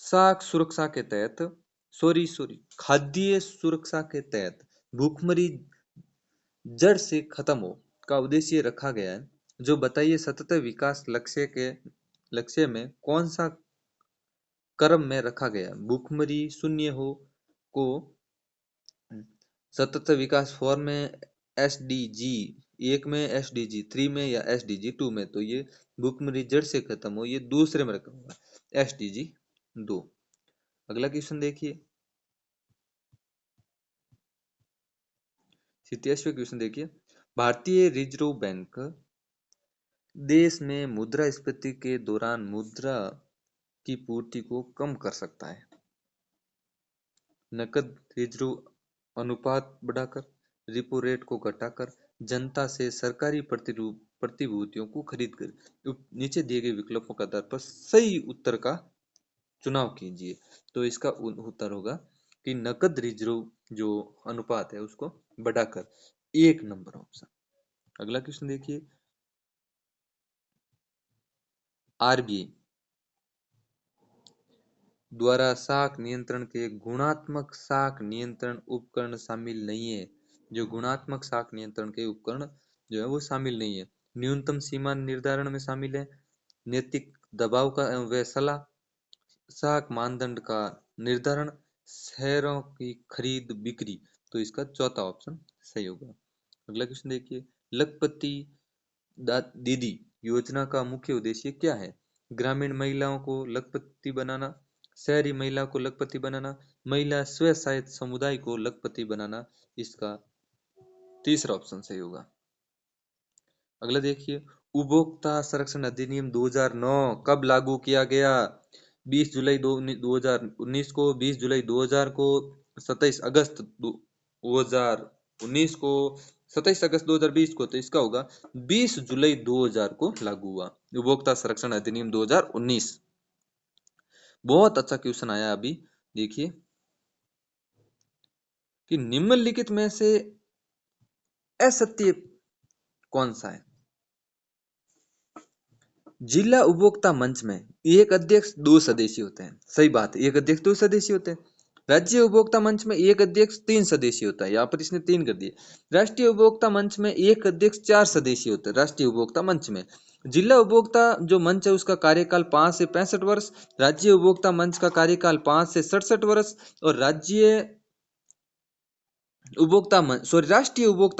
साख सुरक्षा के तहत खाद्य सुरक्षा के तहत भूखमरी जड़ से खत्म हो का उद्देश्य रखा गया है। जो बताइए सतत विकास लक्ष्य में कौन सा क्रम में रखा गया है? भूखमरी शून्य हो को सतत विकास 4 में, SDG 1 में, SDG 3 में या SDG 2 में। तो ये भूखमरी जड़ से खत्म हो ये दूसरे में रखा हुआ है, SDG 2। अगला क्वेश्चन देखिए, 87वां क्वेश्चन देखिए, भारतीय रिजर्व बैंक देश में मुद्रास्फीति के दौरान मुद्रा की पूर्ति को कम कर सकता है। नकद रिजर्व अनुपात बढ़ाकर, रिपो रेट को घटाकर, जनता से सरकारी प्रतिभूतियों को खरीद कर। नीचे दिए गए विकल्पों के आधार पर सही उत्तर का चुनाव कीजिए। तो इसका उत्तर होगा कि नकद रिजर्व जो अनुपात है उसको बढ़ाकर, 1 नंबर ऑप्शन। अगला क्वेश्चन देखिए, RBI द्वारा शाख नियंत्रण के गुणात्मक शाख नियंत्रण उपकरण शामिल नहीं है। जो गुणात्मक शाख नियंत्रण के उपकरण जो है वो शामिल नहीं है। न्यूनतम सीमा निर्धारण में शामिल है, नैतिक दबाव का व सलाह, शाख मानदंड का निर्धारण, शेयरों की खरीद बिक्री। तो इसका चौथा ऑप्शन सही होगा। अगला क्वेश्चन देखिए, लखपति दीदी योजना का मुख्य उद्देश्य क्या है? ग्रामीण महिलाओं को लखपति बनाना, शहरी महिला को लखपति बनाना, महिला स्व सहायता समुदाय को लखपति बनाना। इसका तीसरा ऑप्शन सही होगा। अगला देखिए, उपभोक्ता संरक्षण अधिनियम 2009 कब लागू किया गया? 20 जुलाई 2019 को, 20 जुलाई 2000 को, 27 अगस्त 2019 को, 27 अगस्त 2020 को। तो इसका होगा 20 जुलाई 2000 को लागू हुआ उपभोक्ता संरक्षण अधिनियम 2019। बहुत अच्छा क्वेश्चन आया अभी, देखिए कि निम्नलिखित में से असत्य कौन सा है? जिला उपभोक्ता मंच में एक अध्यक्ष 2 सदस्य होते हैं। सही बात है, एक अध्यक्ष 2 सदस्य होते हैं। राज्य उपभोक्ता मंच में एक अध्यक्ष 3 सदस्य होता है, यहाँ पर इसने 3 कर दिए। राष्ट्रीय उपभोक्ता मंच में एक अध्यक्ष 4 सदस्य होते हैं। राष्ट्रीय उपभोक्ता मंच में जिला उपभोक्ता जो मंच है उसका कार्यकाल 5 से 65 वर्ष, राज्य उपभोक्ता मंच का कार्यकाल 5 से 67 वर्ष और राष्ट्रीय उपभोक्ता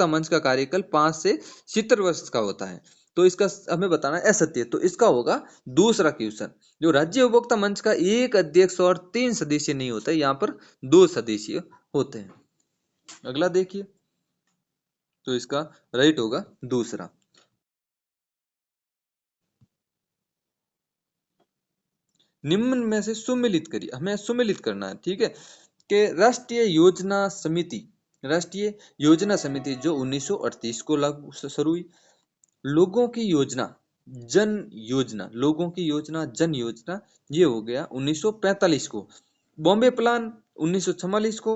मंच का कार्यकाल 5 से 70 वर्ष का होता है। तो इसका हमें बताना है असत्य। तो इसका होगा दूसरा क्वेश्चन, जो राज्य उपभोक्ता मंच का एक अध्यक्ष और 3 सदस्य नहीं होता है, यहाँ पर 2 सदस्य होते हैं। अगला देखिए, तो इसका राइट होगा दूसरा। निम्न में से सुमेलित करिए, हमें सुमेलित करना है, ठीक है। कि राष्ट्रीय योजना समिति जो 1938 को लागू शुरू हुई। लोगों की योजना जन योजना ये हो गया 1945 को। बॉम्बे प्लान 1944 को,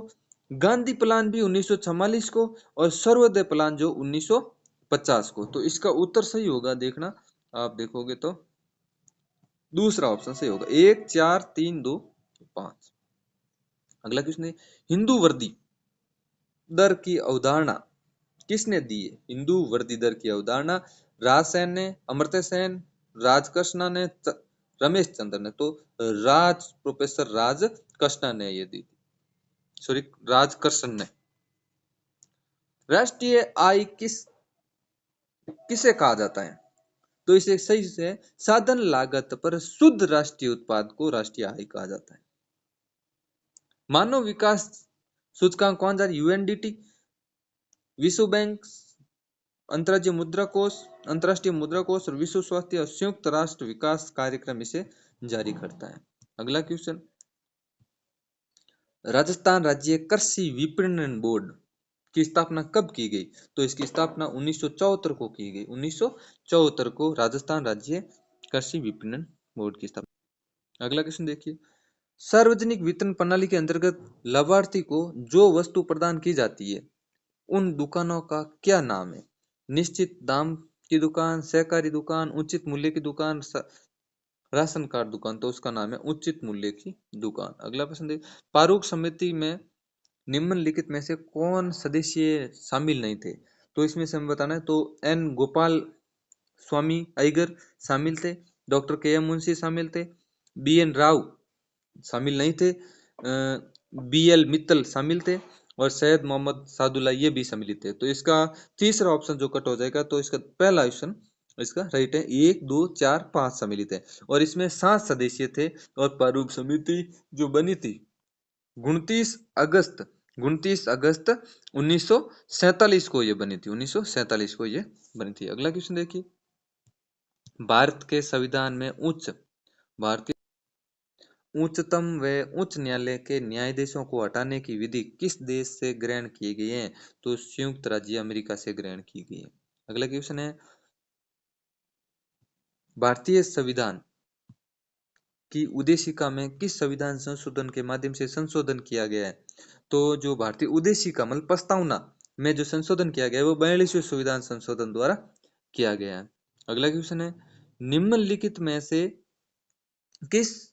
गांधी प्लान भी 1944 को और सर्वोदय प्लान जो 1950 को। तो इसका उत्तर सही होगा, देखना आप देखोगे तो दूसरा ऑप्शन सही होगा, 1 4 3 2 5। अगला क्वेश्चन है, हिंदू वर्दी दर की अवधारणा किसने दी है? हिंदू वर्दी दर की अवधारणा राजसेन ने, अमर्त्य सेन, राजकृष्ण ने, रमेश चंद्र ने। तो प्रोफेसर राजकृष्ण ने ये दी, राजकृष्ण ने। राष्ट्रीय आय किसे कहा जाता है? तो इसे सही से साधन लागत पर शुद्ध राष्ट्रीय उत्पाद को राष्ट्रीय आय कहा जाता है। मानव विकास सूचकांक कौन जारी? UNDP, विश्व बैंक, अंतर्राष्ट्रीय मुद्रा कोष और विश्व स्वास्थ्य और संयुक्त राष्ट्र विकास कार्यक्रम इसे जारी करता है। अगला क्वेश्चन, राजस्थान राज्य कृषि विपणन बोर्ड की स्थापना कब की गई? तो इसकी स्थापना 1974 को की गई। 1974 को राजस्थान राज्य कृषि विपणन बोर्ड की स्थापना। अगला क्वेश्चन देखिए, सार्वजनिक वितरण प्रणाली के अंतर्गत लाभार्थी को जो वस्तु प्रदान की जाती है उन दुकानों का क्या नाम है? निश्चित दाम की दुकान, सहकारी दुकान, उचित मूल्य की दुकान, राशन कार्ड दुकान, तो उसका नाम है उचित मूल्य की दुकान। अगला प्रश्न देखिए, प्रारूप समिति में निम्नलिखित में से कौन सदस्य शामिल नहीं थे? तो इसमें से हमें बताना है, तो एन गोपाल स्वामी अय्यर शामिल थे, डॉक्टर के एम मुंशी शामिल थे, बी एन राव शामिल नहीं थे, बी एल मित्तल शामिल थे, और सैयद मोहम्मद सादुल्ला ये भी सम्मिलित थे। तो इसका तीसरा ऑप्शन जो कट हो जाएगा, तो इसका पहला ऑप्शन इसका राइट है, 1 2 4 5 सम्मिलित है, और इसमें 7 सदस्य थे। और प्रारूप समिति जो बनी थी 29 अगस्त 1947 को ये बनी थी, 1947 को ये बनी थी। अगला क्वेश्चन देखिए, भारत के संविधान में भारतीय उच्चतम व उच्च न्यायालय के न्यायाधीशों को हटाने की विधि किस देश से ग्रहण किए गए हैं? तो संयुक्त राज्य अमेरिका से ग्रहण की गई है। अगला क्वेश्चन है, भारतीय संविधान की उद्देशिका में किस संविधान संशोधन के माध्यम से संशोधन किया गया है? तो जो भारतीय उद्देशिका मतलब प्रस्तावना में जो संशोधन किया गया है वो 42वें संविधान संशोधन द्वारा किया गया है। अगला क्वेश्चन है, निम्नलिखित में से किस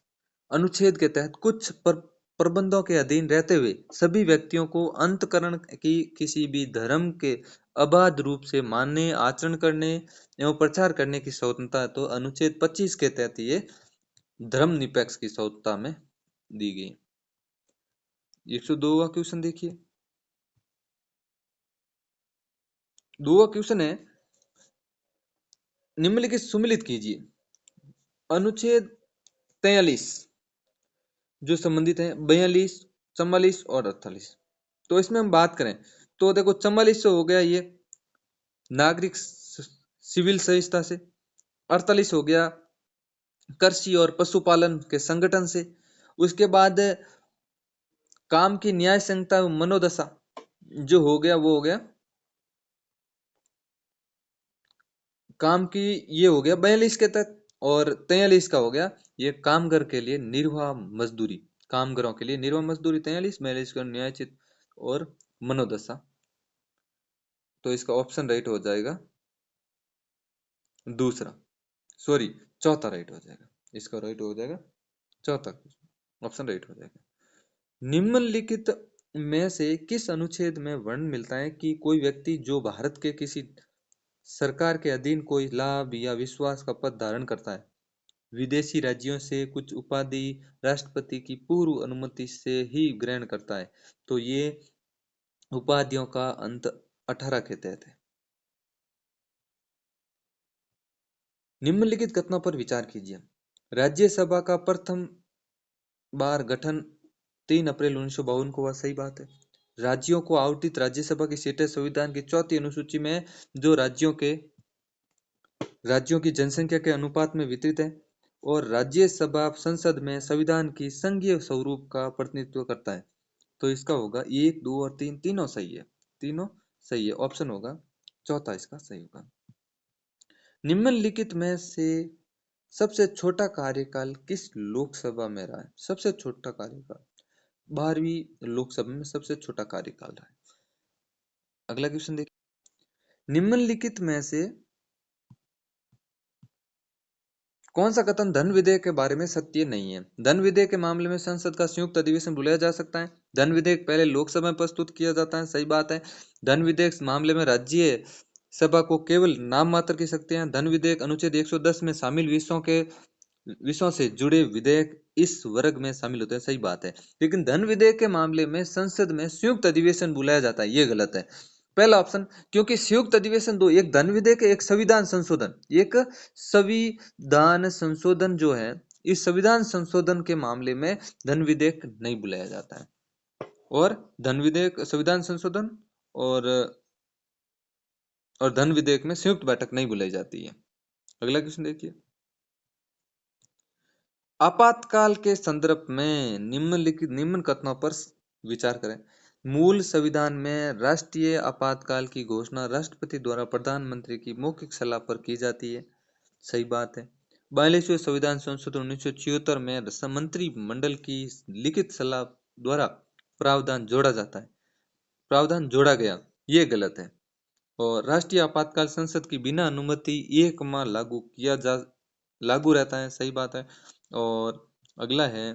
अनुच्छेद के तहत कुछ प्रबंधों के अधीन रहते हुए सभी व्यक्तियों को अंतकरण की किसी भी धर्म के अबाध रूप से मानने, आचरण करने एवं प्रचार करने की स्वतंत्रता है? तो अनुच्छेद 25 के तहत ये धर्मनिरपेक्ष की स्वतंत्रता में दी गई। 102वां क्वेश्चन देखिए, दो क्वेश्चन है, निम्नलिखित सुमिलित कीजिए। अनुच्छेद 43 जो संबंधित है 42, 44 और 48। तो इसमें हम बात करें तो देखो 44 से हो गया ये नागरिक सिविल संस्था से, 48 हो गया कृषि और पशुपालन के संगठन से, उसके बाद काम की न्याय संहिता मनोदशा जो हो गया वो हो गया काम की, ये हो गया 42 के तहत, और 43 का हो गया ये कामगार के लिए निर्वाह मजदूरी, कामगारों के लिए निर्वाह मजदूरी 43 का न्यायचित और मनोदशा। तो इसका ऑप्शन राइट हो जाएगा दूसरा, सॉरी चौथा राइट हो जाएगा, इसका राइट हो जाएगा चौथा ऑप्शन राइट हो जाएगा। निम्नलिखित में से किस अनुच्छेद में वर्णन मिलता है कि कोई व्यक्ति जो भारत के किसी सरकार के अधीन कोई लाभ या विश्वास का पद धारण करता है, विदेशी राज्यों से कुछ उपाधि राष्ट्रपति की पूर्व अनुमति से ही ग्रहण करता है? तो ये उपाधियों का अंत 18 के तहत है। निम्नलिखित घटनाओं पर विचार कीजिए। राज्यसभा का प्रथम बार गठन 3 अप्रैल 1952 को हुआ, सही बात है। राज्यों को आवंटित राज्यसभा की सीटें संविधान की चौथी अनुसूची में जो राज्यों की जनसंख्या के अनुपात में वितरित है, और राज्यसभा संसद में संविधान की संघीय स्वरूप का प्रतिनिधित्व करता है। तो इसका होगा 1 2 और 3 तीनों सही है, तीनों सही है, ऑप्शन होगा चौथा इसका सही होगा। निम्नलिखित में से सबसे छोटा कार्यकाल किस लोकसभा में रहा है? सबसे छोटा कार्यकाल 12वीं लोकसभा में सबसे छोटा कार्यकाल रहा है। अगला क्वेश्चन देखिए, निम्नलिखित में से कौन सा कथन धन विधेयक के बारे में सत्य नहीं है? धन विधेयक के मामले में संसद का संयुक्त अधिवेशन बुलाया जा सकता है। धन विधेयक पहले लोकसभा में प्रस्तुत किया जाता है, सही बात है। धन विधेयक मामले में राज्य सभा को केवल नाम मात्र की शक्तियां हैं। धन विधेयक अनुच्छेद 110 में शामिल विषयों से जुड़े विधेयक इस वर्ग में शामिल होते हैं, सही बात है। लेकिन धन विधेयक के मामले में संसद में संयुक्त अधिवेशन बुलाया जाता है, ये गलत है। पहला ऑप्शन, क्योंकि संयुक्त अधिवेशन दो, एक धन विधेयक एक संविधान संशोधन, एक संविधान संशोधन जो है, इस संविधान संशोधन के मामले में धन विधेयक नहीं बुलाया जाता है, और धन विधेयक संविधान संशोधन और धन विधेयक में संयुक्त बैठक नहीं बुलाई जाती है। अगला क्वेश्चन देखिए, आपातकाल के संदर्भ में निम्न कथनों पर विचार करें। मूल संविधान में राष्ट्रीय आपातकाल की घोषणा राष्ट्रपति द्वारा प्रधानमंत्री की मौखिक सलाह पर की जाती है, सही बात है। 42वें संविधान संशोधन 1976 में मंत्रिमंडल की लिखित सलाह द्वारा प्रावधान जोड़ा गया, ये गलत है। और राष्ट्रीय आपातकाल संसद की बिना अनुमति 1 माह लागू किया जा लागू रहता है, सही बात है। और अगला है,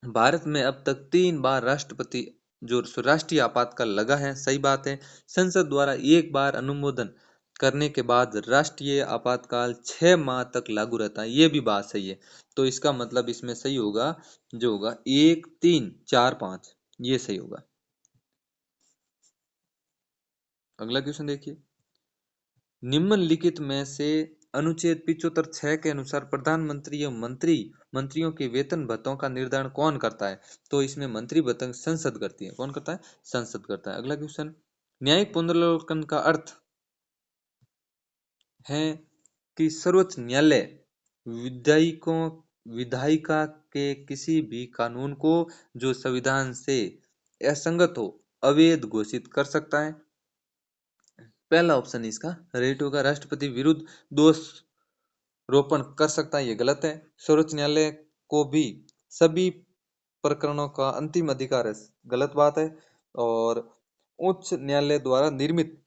भारत में अब तक 3 बार राष्ट्रपति जो राष्ट्रीय आपातकाल लगा है, सही बात है। संसद द्वारा एक बार अनुमोदन करने के बाद राष्ट्रीय आपातकाल 6 माह तक लागू रहता है, ये भी बात सही है। तो इसका मतलब इसमें सही होगा, जो होगा 1, 3, 4, 5, ये सही होगा। अगला क्वेश्चन देखिए, निम्नलिखित में से अनुच्छेद 75(6) के अनुसार प्रधानमंत्री एवं मंत्रियों के वेतन भत्तों का निर्धारण कौन करता है? तो इसमें मंत्री भत्तों संसद करती है। कौन करता है? संसद करता है। अगला क्वेश्चन, न्यायिक पुनर्विलोकन का अर्थ है कि सर्वोच्च न्यायालय विधायिका के किसी भी कानून को जो संविधान से असंगत हो अवैध घोषित कर सकता है। पहला ऑप्शन इसका राइट होगा। राष्ट्रपति विरुद्ध दोष रोपण कर सकता है, ये गलत है। सर्वोच्च न्यायालय को भी सभी प्रकरणों का अंतिम अधिकार है, गलत बात है। और उच्च न्यायालय द्वारा निर्मित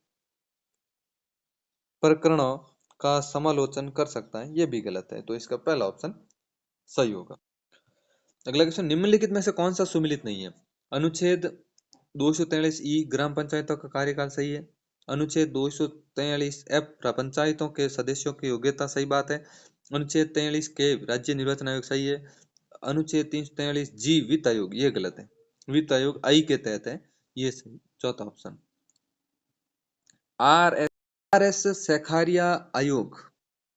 प्रकरणों का समालोचन कर सकता है, ये भी गलत है। तो इसका पहला ऑप्शन सही होगा। अगला क्वेश्चन, निम्नलिखित में से कौन सा सुमिलित नहीं है? अनुच्छेद 243 ग्राम पंचायतों का कार्यकाल सही है। अनुच्छेद 243 पंचायतों के सदस्यों की योग्यता, सही बात है। अनुच्छेद 43 के राज्य निर्वाचन आयोग, सही है। अनुच्छेद 343 वित्त आयोग, ये गलत है। वित्त आयोग आई के तहत है, ये सही। चौथा ऑप्शन, आर एस सैखारिया आयोग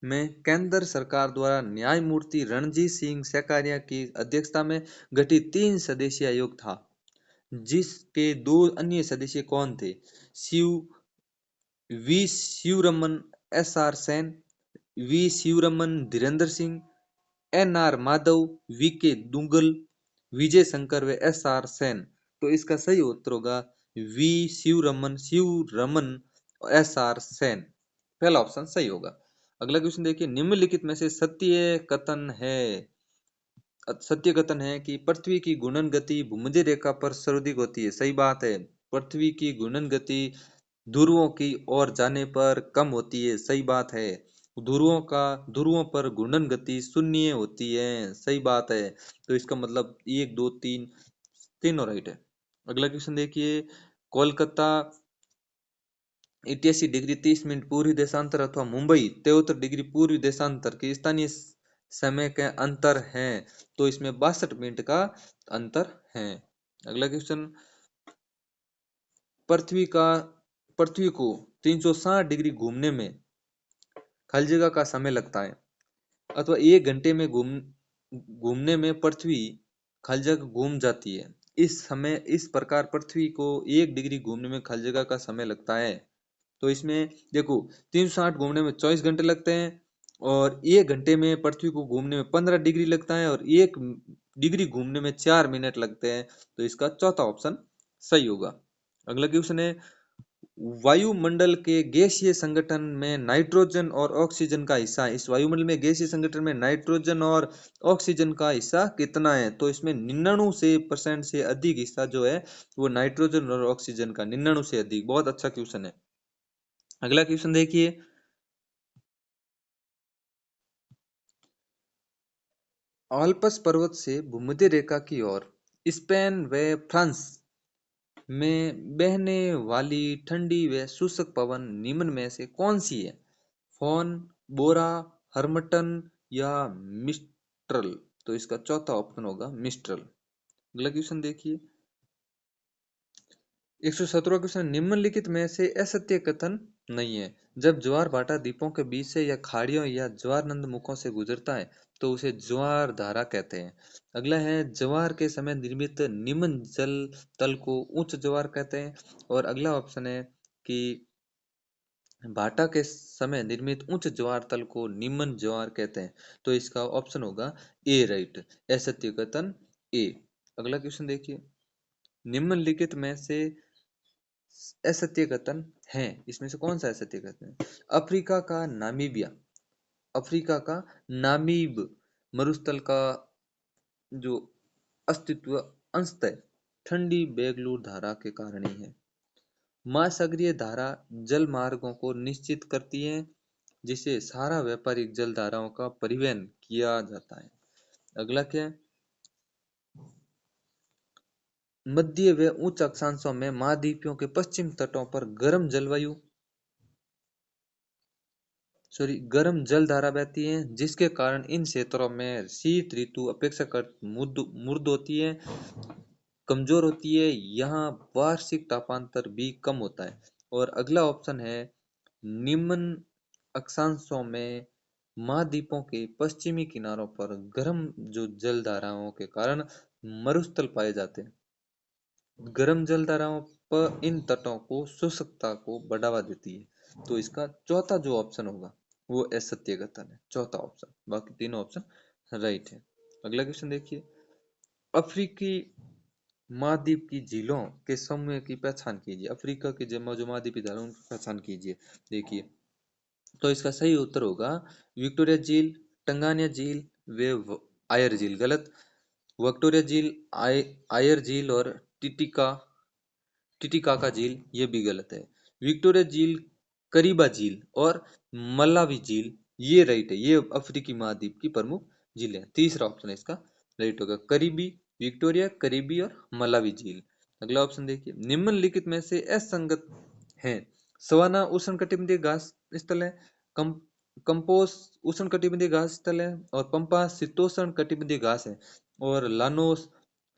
में केंद्र सरकार द्वारा न्यायमूर्ति रणजीत सिंह सैखारिया की अध्यक्षता में गठित 3 सदस्यीय आयोग था, जिसके 2 अन्य सदस्य कौन थे? V Sivaraman, S R Sen, V Sivaraman Dhirendra Singh, N R Madhav, V K Duggal, Vijay Shankar व एस आर सेन। तो इसका सही उत्तर होगा V Sivaraman S R Sen, पहला ऑप्शन सही होगा। अगला क्वेश्चन देखिए, निम्नलिखित में से सत्य कथन है कि पृथ्वी की घूर्णन गति भूमध्य रेखा पर सर्वाधिक होती है, सही बात है। पृथ्वी की घूर्णन गति ध्रुवों की ओर जाने पर कम होती है, सही बात है। ध्रुवों पर घूर्णन गति शून्य होती है, सही बात है। तो इसका मतलब 1, 2, 3 तीनों राइट है। अगला क्वेश्चन देखिए, कोलकाता 88 डिग्री 30 मिनट पूर्वी देशांतर अथवा मुंबई 73 डिग्री पूर्वी देशांतर की स्थानीय समय के अंतर है। तो इसमें 62 मिनट का अंतर है। अगला क्वेश्चन, पृथ्वी को 360 डिग्री घूमने में खाली जगह का समय लगता है, अथवा 1 घंटे में घूमने में पृथ्वी खाली जगह घूम जाती है। इस प्रकार पृथ्वी को 1 डिग्री घूमने में खाली जगह का समय लगता है। तो इसमें देखो, 360 घूमने में 24 घंटे लगते हैं, और 1 घंटे में पृथ्वी को घूमने में 15 डिग्री लगता है, और 1 डिग्री घूमने में 4 मिनट लगते हैं। तो इसका चौथा ऑप्शन सही होगा। अगला क्वेश्चन है, वायुमंडल के गैसीय संगठन में नाइट्रोजन और ऑक्सीजन का हिस्सा, इस वायुमंडल में गैसीय संगठन में नाइट्रोजन और ऑक्सीजन का हिस्सा कितना है? तो इसमें 99% से अधिक हिस्सा जो है वो नाइट्रोजन और ऑक्सीजन का, 99 से अधिक। बहुत अच्छा क्वेश्चन है। अगला क्वेश्चन देखिए, आल्प्स पर्वत से भूमध्य रेखा की ओर स्पेन व फ्रांस में बहने वाली ठंडी व शुष्क पवन निम्न में से कौन सी है? फोन, बोरा, हर्मटन या मिस्ट्रल? तो इसका चौथा ऑप्शन होगा मिस्ट्रल। अगला क्वेश्चन देखिए, 117वां क्वेश्चन, निम्नलिखित में से असत्य कथन नहीं है। जब ज्वार भाटा द्वीपों के बीच से या खाड़ियों या ज्वारनद मुखों से गुजरता है तो उसे ज्वार धारा कहते हैं। अगला है, ज्वार के समय निर्मित निम्न जल तल को उच्च ज्वार कहते हैं। और अगला ऑप्शन है कि भाटा के समय निर्मित उच्च ज्वार तल को निम्न ज्वार कहते हैं। तो इसका ऑप्शन होगा ए राइट, असत्य कथन ए। अगला क्वेश्चन देखिए, निम्नलिखित में से असत्य कथन है, इसमें से कौन सा असत्य कथन है? अफ्रीका का नामीब मरुस्थल का जो अस्तित्व अंशतः ठंडी बेंगलुरु धारा के कारण ही है। महासागरीय धारा जल मार्गों को निश्चित करती है, जिससे सारा व्यापारिक जल धाराओं का परिवहन किया जाता है। अगला क्या है? मध्य व उच्च अक्षांशों में महाद्वीपों के पश्चिम तटों पर गर्म जल धारा बहती है, जिसके कारण इन क्षेत्रों में शीत ऋतु अपेक्षाकृत मुर्द होती है, कमजोर होती है। यहाँ वार्षिक तापांतर भी कम होता है। और अगला ऑप्शन है, निम्न अक्षांशों में महाद्वीपों के पश्चिमी किनारों पर गर्म जो जल धाराओं के कारण मरुस्थल पाए जाते हैं। गर्म जल धाराओं पर इन तटों को शुष्कता को बढ़ावा देती है। तो इसका चौथा जो ऑप्शन होगा वो असत्य कथन है, चौथा ऑप्शन। बाकी तीनों ऑप्शन राइट है। अगला क्वेश्चन देखिए, अफ्रीकी महाद्वीप की झीलों के समूह की पहचान कीजिए। अफ्रीका के जो महाद्वीपी झीलों की पहचान कीजिए। देखिए, तो इसका सही उत्तर होगा विक्टोरिया झील, टंगानिया झील, वे आयर झील। गलत। विक्टोरिया झील, आयर झील और टिटिकाका झील, ये भी गलत है। विक्टोरिया झील, करीबा झील और मलावी झील, ये राइट है। ये अफ्रीकी महाद्वीप की प्रमुख झीलें हैं। तीसरा ऑप्शन है इसका राइट होगा, करीबी, विक्टोरिया, करीबी और मलावी झील। अगला ऑप्शन देखिए, निम्नलिखित में से असंगत है। सवाना उष्णकटिबंधीय घास स्थल है, कंपोज उष्णकटिबंधीय घास स्थल है, और पंपा शीतोष्ण कटिबंधीय घास है, और लानोस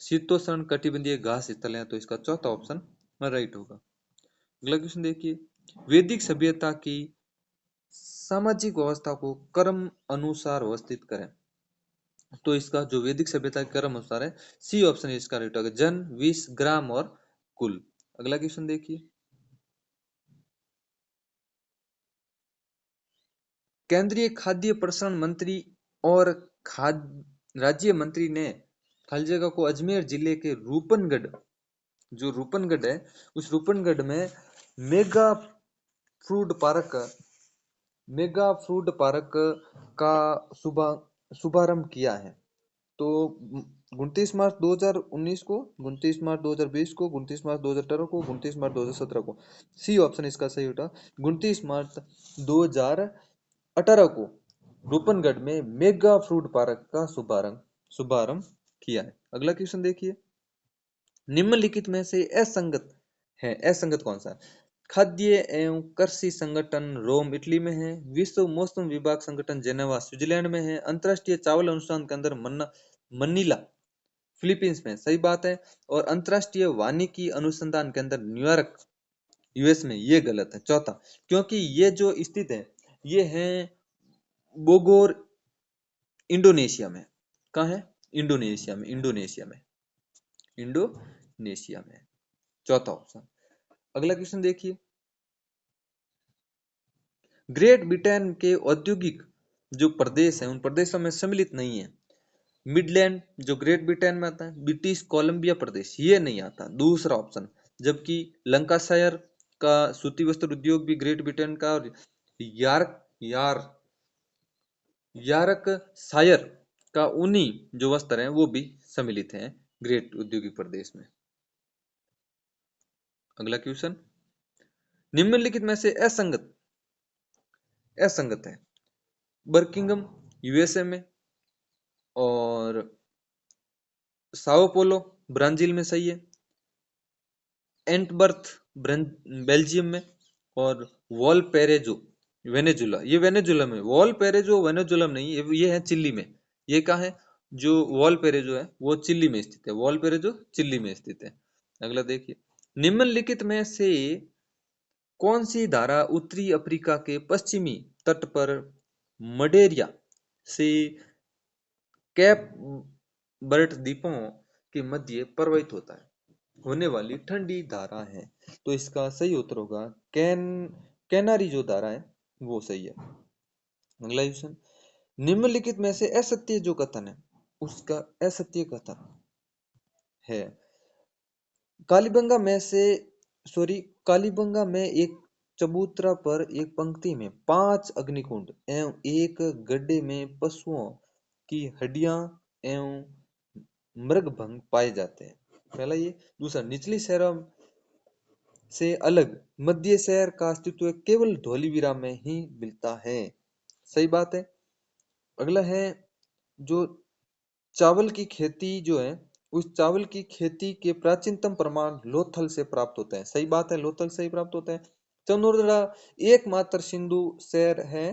शीतोष्ण कटिबंधीय घास स्थल है। तो इसका चौथा ऑप्शन राइट होगा। अगला क्वेश्चन देखिए, वैदिक सभ्यता की सामाजिक व्यवस्था को क्रम अनुसार व्यवस्थित करें। तो इसका जो वैदिक सभ्यता के क्रम अनुसार है, सी ऑप्शन इसका राइट होगा, जन, विष, ग्राम और कुल। अगला क्वेश्चन देखिए, केंद्रीय खाद्य प्रसंस्करण मंत्री और खाद्य राज्य मंत्री ने खाली जगह को अजमेर जिले के रूपनगढ़, जो रूपनगढ़ है, उस रूपनगढ़ में मेगा फूड पार्क का शुभारंभ किया है। तो 29 मार्च 2019 को, 29 मार्च 2020 को, 29 मार्च 2018 को, 29 मार्च 2017 को। सी ऑप्शन इसका सही उठा, 29 मार्च 2018 को रूपनगढ़ में मेगा फूड पार्क का शुभारंभ किया है। अगला क्वेश्चन देखिए, निम्नलिखित में से असंगत है। असंगत कौन सा? खाद्य एवं कृषि संगठन रोम इटली में है, विश्व मौसम विभाग संगठन जेनेवा स्विट्जरलैंड में है, अंतरराष्ट्रीय चावल अनुसंधान केंद्र मनीला फिलीपींस में, सही बात है, और अंतरराष्ट्रीय वानिकी अनुसंधान केंद्र न्यूयॉर्क यूएस में, ये गलत है, चौथा। क्योंकि ये जो स्थित है, ये है बोगोर इंडोनेशिया में। कहाँ है? इंडोनेशिया में, इंडोनेशिया में, चौथा ऑप्शन। अगला क्वेश्चन देखिए, ग्रेट ब्रिटेन के औद्योगिक जो प्रदेश है, उन प्रदेशों में सम्मिलित नहीं है। मिडलैंड जो ग्रेट ब्रिटेन में आता है, ब्रिटिश कोलंबिया प्रदेश ये नहीं आता, दूसरा ऑप्शन। जबकि लंकाशायर का सूती वस्त्र उद्योग भी ग्रेट ब्रिटेन का, और यार्कशायर का ऊनी जो वस्त्र है वो भी सम्मिलित है ग्रेट औद्योगिक प्रदेश में। अगला क्वेश्चन, निम्नलिखित में से असंगत है। बर्किंगम यूएसए में, और साओ पोलो ब्राजील में, सही है। एंटबर्थ बेल्जियम में, और वॉलपेरेजो वेनेजुला, ये वेनेजुला में। वॉलपेरेजो वेनेजुला में नहीं, ये है चिली में। ये कहाँ है? जो वॉलपेरेजो है वो चिली में स्थित है, वॉलपेरेजो चिली में स्थित है। अगला देखिए, निम्नलिखित में से कौन सी धारा उत्तरी अफ्रीका के पश्चिमी तट पर मडेरिया से कैप बर्ट द्वीपों के मध्य प्रवाहित होने वाली ठंडी धारा है? तो इसका सही उत्तर होगा कैनारी जो धारा है वो सही है। अगला क्वेश्चन, निम्नलिखित में से असत्य जो कथन है, उसका असत्य कथन है, कालीबंगा में एक चबूतरा पर एक पंक्ति में 5 अग्निकुंड एवं एक गड्ढे में पशुओं की हड्डियां एवं मृगभंग पाए जाते हैं। पहला ये। दूसरा, से अलग मध्य शहर का अस्तित्व केवल धौलीवीरा में ही मिलता है। सही बात है। अगला है जो चावल की खेती जो है, उस चावल की खेती के प्राचीनतम प्रमाण लोथल से प्राप्त होते हैं। सही बात है, लोथल से ही प्राप्त होते हैं। चंदोदड़ा एकमात्र सिंधु शहर है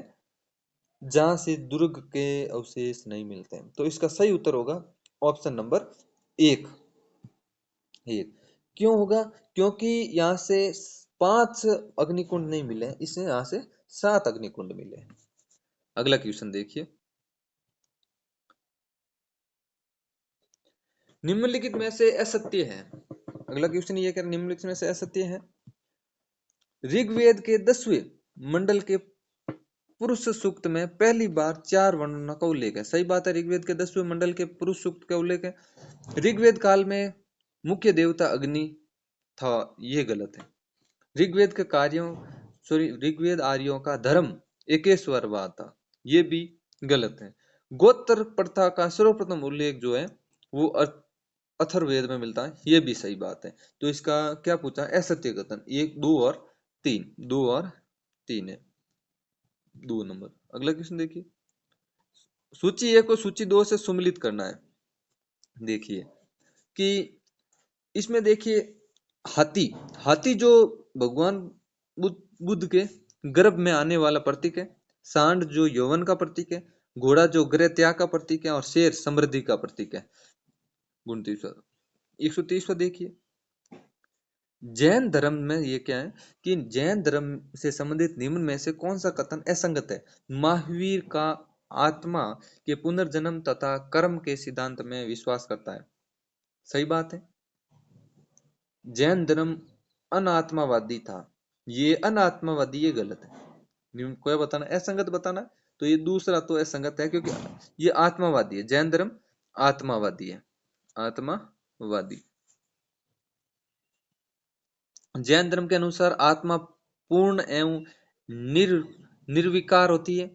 जहां से दुर्ग के अवशेष नहीं मिलते हैं। तो इसका सही उत्तर होगा ऑप्शन नंबर एक। एक क्यों होगा? क्योंकि यहाँ से 5 अग्निकुंड नहीं मिले, इसे यहाँ से 7 अग्निकुंड मिले। अगला क्वेश्चन देखिए, निम्नलिखित में से असत्य है। अगला क्वेश्चन ये कह रहा है निम्नलिखित में से असत्य है। ऋग्वेद के 10वें मंडल के पुरुष सूक्त में पहली बार 4 वर्णों का उल्लेख है। सही बात है, ऋग्वेद के 10वें मंडल के पुरुष सूक्त का उल्लेख है। ऋग्वेद काल में मुख्य देवता अग्नि था, ये गलत है। ऋग्वेद आर्यों का धर्म एकेश्वरवाद था, ये भी गलत है। गोत्र प्रथा का सर्वप्रथम उल्लेख जो है वो अथर्ववेद में मिलता है, ये भी सही बात है। तो इसका क्या पूछा? असत्य कथन। 1, 2 और 3, 2 और 3 है 2 नंबर। अगला क्वेश्चन देखिए, सूची 1 को सूची 2 से सुमिलित करना है। देखिए कि इसमें देखिए हाथी, हाथी जो भगवान बुद्ध के गर्भ में आने वाला प्रतीक है, सांड जो यौवन का प्रतीक है, घोड़ा जो गृह त्याग का प्रतीक है, और शेर समृद्धि का प्रतीक है। 130वां देखिए, जैन धर्म में ये क्या है कि जैन धर्म से संबंधित निम्न में से कौन सा कथन असंगत है? महावीर का आत्मा के पुनर्जन्म तथा कर्म के सिद्धांत में विश्वास करता है। सही बात है। जैन धर्म अनात्मावादी था, ये अनात्मावादी, ये गलत है। कोई बताना असंगत बताना, तो ये दूसरा तो असंगत है क्योंकि ये आत्मावादी है। जैन धर्म आत्मावादी है, आत्मावादी। जैन धर्म के अनुसार आत्मा पूर्ण एवं निर्विकार होती है।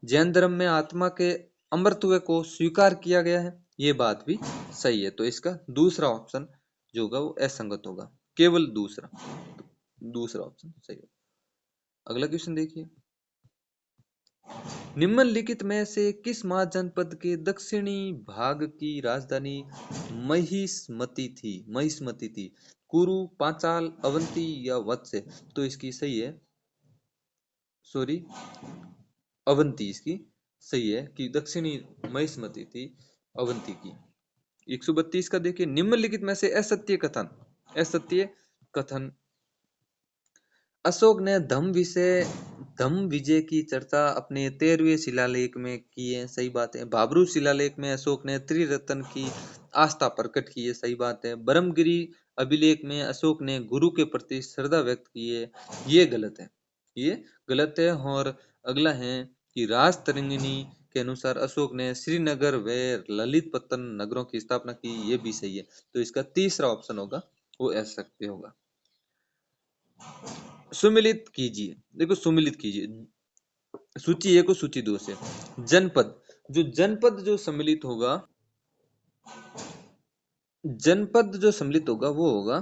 जैन धर्म में आत्मा के अमरत्व को स्वीकार किया गया है, ये बात भी सही है। तो इसका दूसरा ऑप्शन जो होगा वो असंगत होगा, केवल दूसरा, दूसरा ऑप्शन सही होगा। अगला क्वेश्चन देखिए, निम्नलिखित में से किस महाजनपद के दक्षिणी भाग की राजधानी महिष्मती थी? महिष्मती थी, कुरु, पांचाल, अवंती या वत्स? तो इसकी सही है, सॉरी, अवंती इसकी सही है कि दक्षिणी महिष्मती थी अवंती की। 132 का देखिए, निम्नलिखित में से असत्य कथन, असत्य कथन। अशोक ने धम्म विजय की चर्चा अपने 13वें शिलालेख में की है। सही बात है। भाब्रू शिलालेख में अशोक ने त्रिरत्न की आस्था प्रकट की है। सही बात है। ब्रह्मगिरी अभिलेख में अशोक ने गुरु के प्रति श्रद्धा व्यक्त की है, ये गलत है, ये गलत है। और अगला है कि राज तरंगिणी के अनुसार अशोक ने श्रीनगर व ललितपत्तन नगरों की स्थापना की, ये भी सही है। तो इसका तीसरा ऑप्शन होगा वो असत्य होगा। सुमिलित कीजिए, देखो सुमिलित कीजिए सूची 1 को सूची 2 से। जनपद, जो जनपद जो सम्मिलित होगा, जनपद जो सम्मिलित होगा वो होगा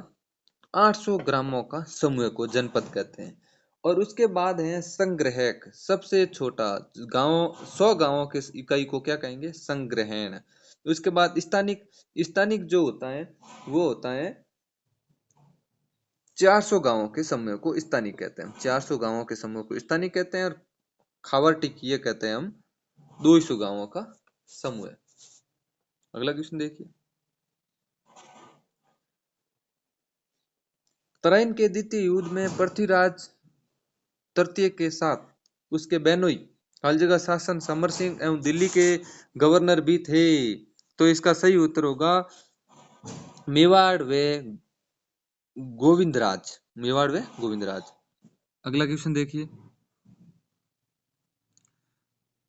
800 ग्रामों का समूह को जनपद कहते हैं। और उसके बाद है संग्रहक, सबसे छोटा गांव, 100 गांवों के इकाई को क्या कहेंगे? संग्रहण। उसके बाद स्थानिक, स्थानिक जो होता है वो होता है 400 गांवों के समूह को स्थानिक कहते हैं। 400 गांवों के समूह को स्थानिक कहते हैं। और खावर टिकिये कहते हैं हम 200 गांवों का समूह। अगला क्वेश्चन देखिए, तराइन के द्वितीय युद्ध में पृथ्वीराज तृतीय के साथ उसके बहनोई हर जगह शासन समर सिंह एवं दिल्ली के गवर्नर भी थे। तो इसका सही उत्तर होगा मेवाड़ व गोविंदराज, मेवाड़ व गोविंदराज। अगला क्वेश्चन देखिए,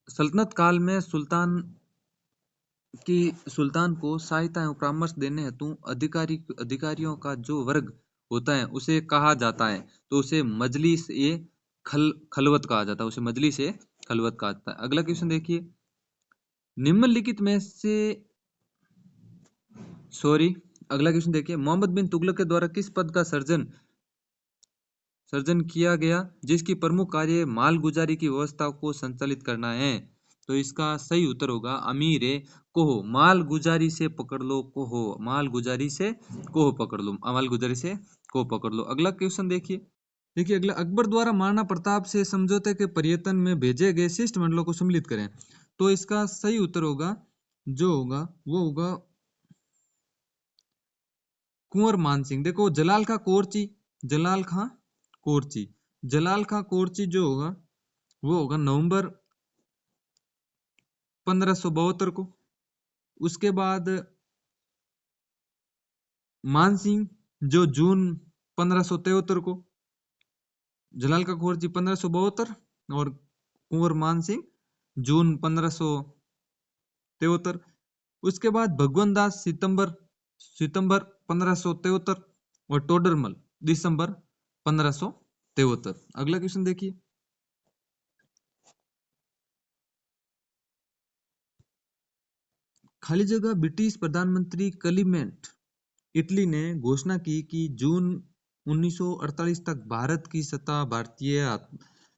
सल्तनत काल में सुल्तान को सहायता एवं परामर्श देने हेतु अधिकारियों का जो वर्ग होता है उसे कहा जाता है, तो उसे मजलिस ए खलवत कहा जाता है, उसे मजलिस ए खलवत कहा जाता है। अगला क्वेश्चन देखिए, निम्नलिखित में से अगला क्वेश्चन देखिए, मोहम्मद बिन तुगलक के द्वारा किस पद का सृजन सृजन किया गया जिसकी प्रमुख कार्य मालगुजारी की व्यवस्था को संचालित करना है। तो इसका सही उत्तर होगा अमीर कोहो, मालगुजारी से पकड़ लो कोहो, मालगुजारी से कोहो पकड़ लो, मालगुजारी से कोहो पकड़ लो। अगला क्वेश्चन देखिए अगला, अकबर द्वारा महाराणा प्रताप से समझौते के पर्यटन में भेजे गए शिष्टमंडलों को सम्मिलित करें। तो इसका सही उत्तर होगा जो होगा वो होगा कुंवर मानसिंह। देखो जलाल खां कोरची, जलाल खां कोरची, जलाल खां कोरची जो होगा वो होगा नवंबर 1572 को। उसके बाद मानसिंह जो जून 1573 को, जलाल खां कोरची 1572 और कुंवर मानसिंह जून 1573। उसके बाद भगवंत दास सितंबर सितंबर 1573 और टोडरमल दिसंबर 1573। अगला क्वेश्चन देखिए, खाली जगह ब्रिटिश प्रधानमंत्री क्लीमेंट इटली ने घोषणा की कि जून 1948 तक भारत की सत्ता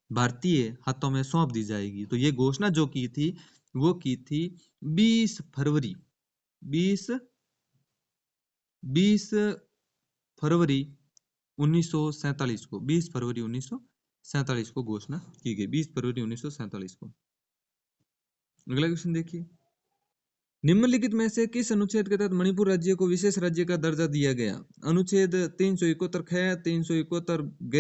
भारतीय हाथों में सौंप दी जाएगी। तो ये घोषणा जो की थी वो की थी 20 फरवरी 20 फरवरी 1947 को, 20 फरवरी 1947 को घोषणा की गई, 20 फरवरी 1947 को। अगला क्वेश्चन देखिए, निम्नलिखित में से किस अनुच्छेद के तहत मणिपुर राज्य को विशेष राज्य का दर्जा दिया गया? अनुच्छेद 371 ख, 371 ग,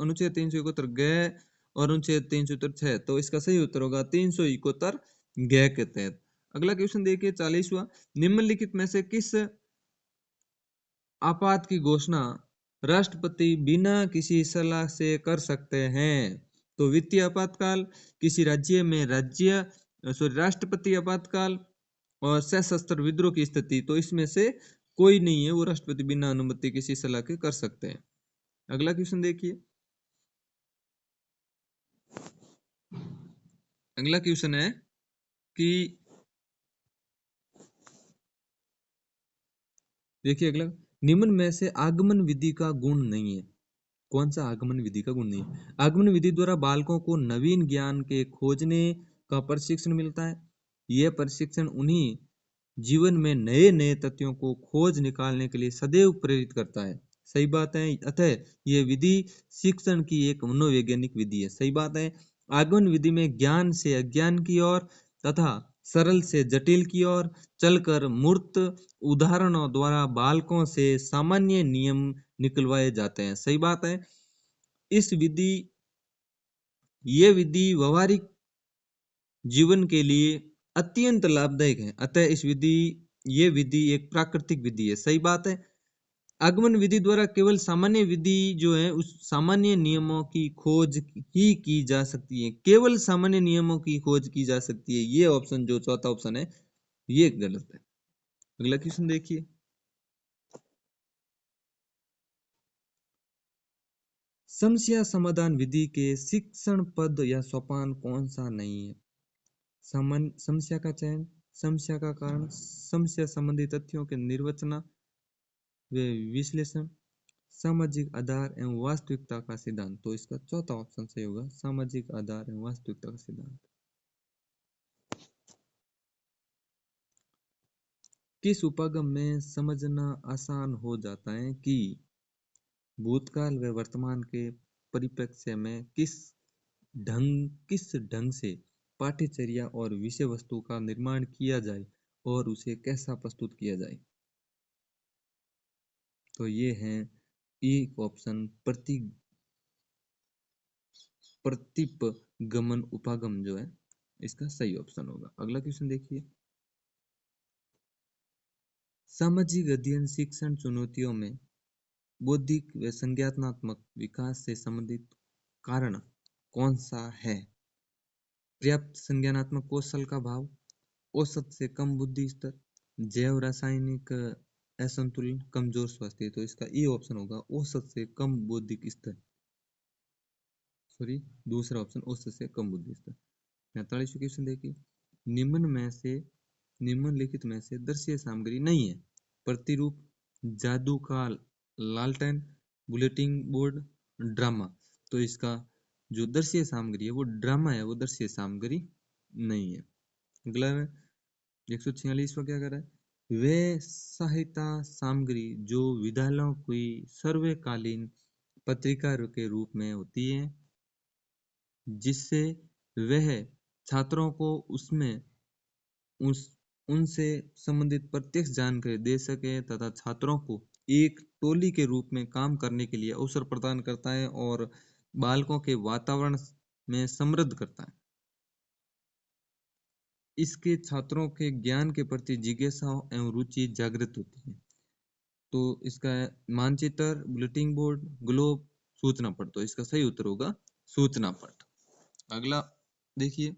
अनुच्छेद 371 ग और अनुच्छेद 376। तो इसका सही उत्तर होगा 371 ग के तहत। अगला क्वेश्चन देखिए 40वां, निम्नलिखित में से किस आपात की घोषणा राष्ट्रपति बिना किसी सलाह से कर सकते हैं? तो वित्तीय आपातकाल, किसी राज्य में राष्ट्रपति आपातकाल और सशस्त्र विद्रोह की स्थिति। तो इसमें से कोई नहीं है, वो राष्ट्रपति बिना अनुमति किसी सलाह के कर सकते हैं। अगला क्वेश्चन देखिए, अगला क्वेश्चन है कि देखिए अगला, निम्न में से आगमन विधि का गुण नहीं है। कौन सा आगमन विधि का गुण नहीं है? आगमन विधि द्वारा बालकों को नवीन ज्ञान के खोजने का प्रशिक्षण मिलता है। यह प्रशिक्षण उन्हीं जीवन में नए नए तथ्यों को खोज निकालने के लिए सदैव प्रेरित करता है। सही बात है। अतः यह विधि शिक्षण की एक मनोवैज्ञानिक विधि है। सही बात है। आगमन विधि में ज्ञान से अज्ञान की ओर तथा सरल से जटिल की ओर चलकर मूर्त उदाहरणों द्वारा बालकों से सामान्य नियम निकलवाए जाते हैं। सही बात है। यह विधि व्यवहारिक जीवन के लिए अत्यंत लाभदायक है। अतः यह विधि एक प्राकृतिक विधि है। सही बात है। आगमन विधि द्वारा केवल सामान्य विधि जो है उस सामान्य नियमों की खोज ही की जा सकती है, केवल सामान्य नियमों की खोज की जा सकती है। ये ऑप्शन जो चौथा ऑप्शन है ये गलत है। अगला क्वेश्चन देखिए, समस्या समाधान विधि के शिक्षण पद या सोपान कौन सा नहीं है? समस्या का चयन, समस्या का कारण, समस्या संबंधी तथ्यों के निर्वचना वे विश्लेषण, सामाजिक आधार एवं वास्तविकता का सिद्धांत। तो इसका चौथा ऑप्शन सही होगा, सामाजिक आधार एवं वास्तविकता का सिद्धांत। किस उपागम में समझना आसान हो जाता है कि भूतकाल व वर्तमान के परिप्रेक्ष्य में किस ढंग से पाठ्यचर्या और विषय वस्तु का निर्माण किया जाए और उसे कैसा प्रस्तुत किया जाए? तो ये है एक ऑप्शन प्रतिपगमन उपागम जो है इसका सही ऑप्शन होगा। अगला क्वेश्चन देखिए, सामाजिक अध्ययन शिक्षण चुनौतियों में बौद्धिक व संज्ञानात्मक विकास से संबंधित कारण कौन सा है? पर्याप्त संज्ञानात्मक कौशल का भाव, औसत से कम बुद्धि स्तर, जैव रासायनिक असंतुलन, कमजोर स्वास्थ्य। तो इसका ये ऑप्शन होगा औसत से कम बौद्धिक स्तर, दूसरा ऑप्शन औसत से कम बुद्धि स्तर। 45वां क्वेश्चन देखिए, निम्नलिखित में से दृश्य सामग्री नहीं है। प्रतिरूप, जादू का लालटेन, बुलेटिन बोर्ड, ड्रामा। तो इसका जो दृश्य सामग्री है वो ड्रामा है, वो दृश्य सामग्री नहीं है। अगला है 146वां क्या कर रहा है, वे सहायता सामग्री जो विद्यालयों की सर्वकालीन पत्रिका के रूप में होती है, जिससे वह छात्रों को उसमें उस उनसे संबंधित प्रत्यक्ष जानकारी दे सके तथा छात्रों को एक टोली के रूप में काम करने के लिए अवसर प्रदान करता है और बालकों के वातावरण में समृद्ध करता है। इसके छात्रों के ज्ञान के प्रति जिज्ञासा एवं रुचि जागृत होती है। तो इसका है मानचित्र, बुलेटिन बोर्ड, ग्लोब, सूचना पट। तो इसका सही उत्तर होगा सूचना पट। अगला देखिए,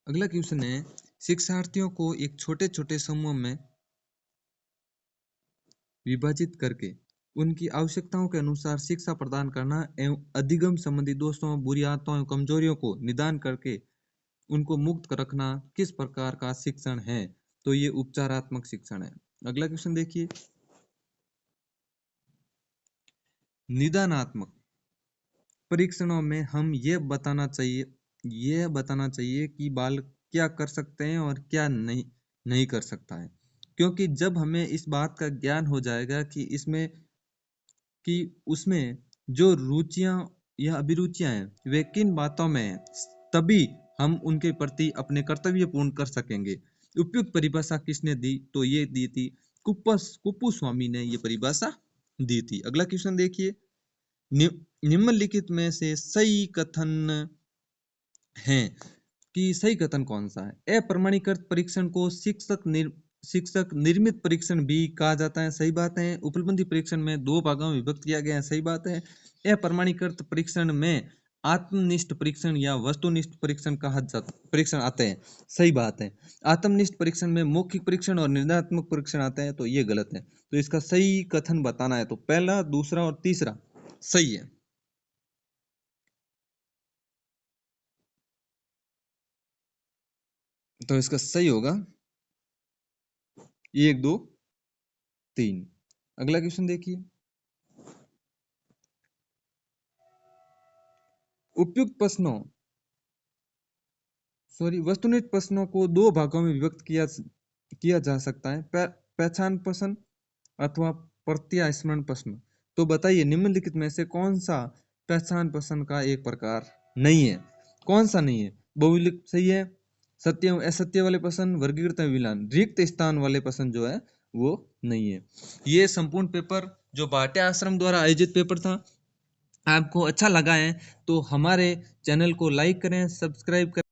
अगला क्वेश्चन है, शिक्षार्थियों को एक छोटे छोटे समूह में विभाजित करके उनकी आवश्यकताओं के अनुसार शिक्षा प्रदान करना एवं अधिगम संबंधी दोषों, बुरी आदतों एवं कमजोरियों को निदान करके उनको मुक्त रखना किस प्रकार का शिक्षण है? तो ये उपचारात्मक शिक्षण है। अगला क्वेश्चन देखिए, निदानात्मक परीक्षणों में हम ये बताना चाहिए कि बालक क्या कर सकते हैं और क्या नहीं कर सकता है। क्योंकि जब हमें इस बात का ज्ञान हो जाएगा कि उसमें जो रुचियां या अभिरुचियां हैं वे किन बातों में हैं, तभी हम उनके प्रति अपने कर्तव्य पूर्ण कर सकेंगे। उपयुक्त परिभाषा किसने दी? तो ये दी थी कुप्पू स्वामी ने ये परिभाषा दी थी। अगला क्वेश्चन देखिए, निम्नलिखित में से सही कथन है कि सही कथन कौन सा है? अप्रमाणीकृत परीक्षण को शिक्षक निर्मित परीक्षण भी कहा जाता है, सही बात है। उपलब्धि परीक्षण में 2 भागों में विभक्त किया गया है, सही बात है। अप्रमाणीकृत परीक्षण में आत्मनिष्ठ परीक्षण या वस्तुनिष्ठ परीक्षण आते हैं, सही बात है। आत्मनिष्ठ परीक्षण में मौखिक परीक्षण और निर्णयात्मक परीक्षण आते हैं, तो ये गलत है। तो इसका सही कथन बताना है, तो पहला, दूसरा और तीसरा सही है। तो इसका सही होगा 1 2 3। अगला क्वेश्चन देखिए, उपयुक्त प्रश्नों वस्तुनिष्ठ प्रश्नों को 2 भागों में विभक्त किया जा सकता है, पहचान प्रश्न अथवा प्रत्यास्मरण प्रश्न। तो बताइए निम्नलिखित में से कौन सा पहचान प्रश्न का एक प्रकार नहीं है? कौन सा नहीं है? बहुविकल्प सही है, सत्य एवं असत्य वाले प्रश्न, वर्गीकृत एवं विलान, रिक्त स्थान वाले प्रश्न जो है वो नहीं है। ये संपूर्ण पेपर जो भाटिया आश्रम द्वारा आयोजित पेपर था, आपको अच्छा लगा है तो हमारे चैनल को लाइक करें, सब्सक्राइब करें।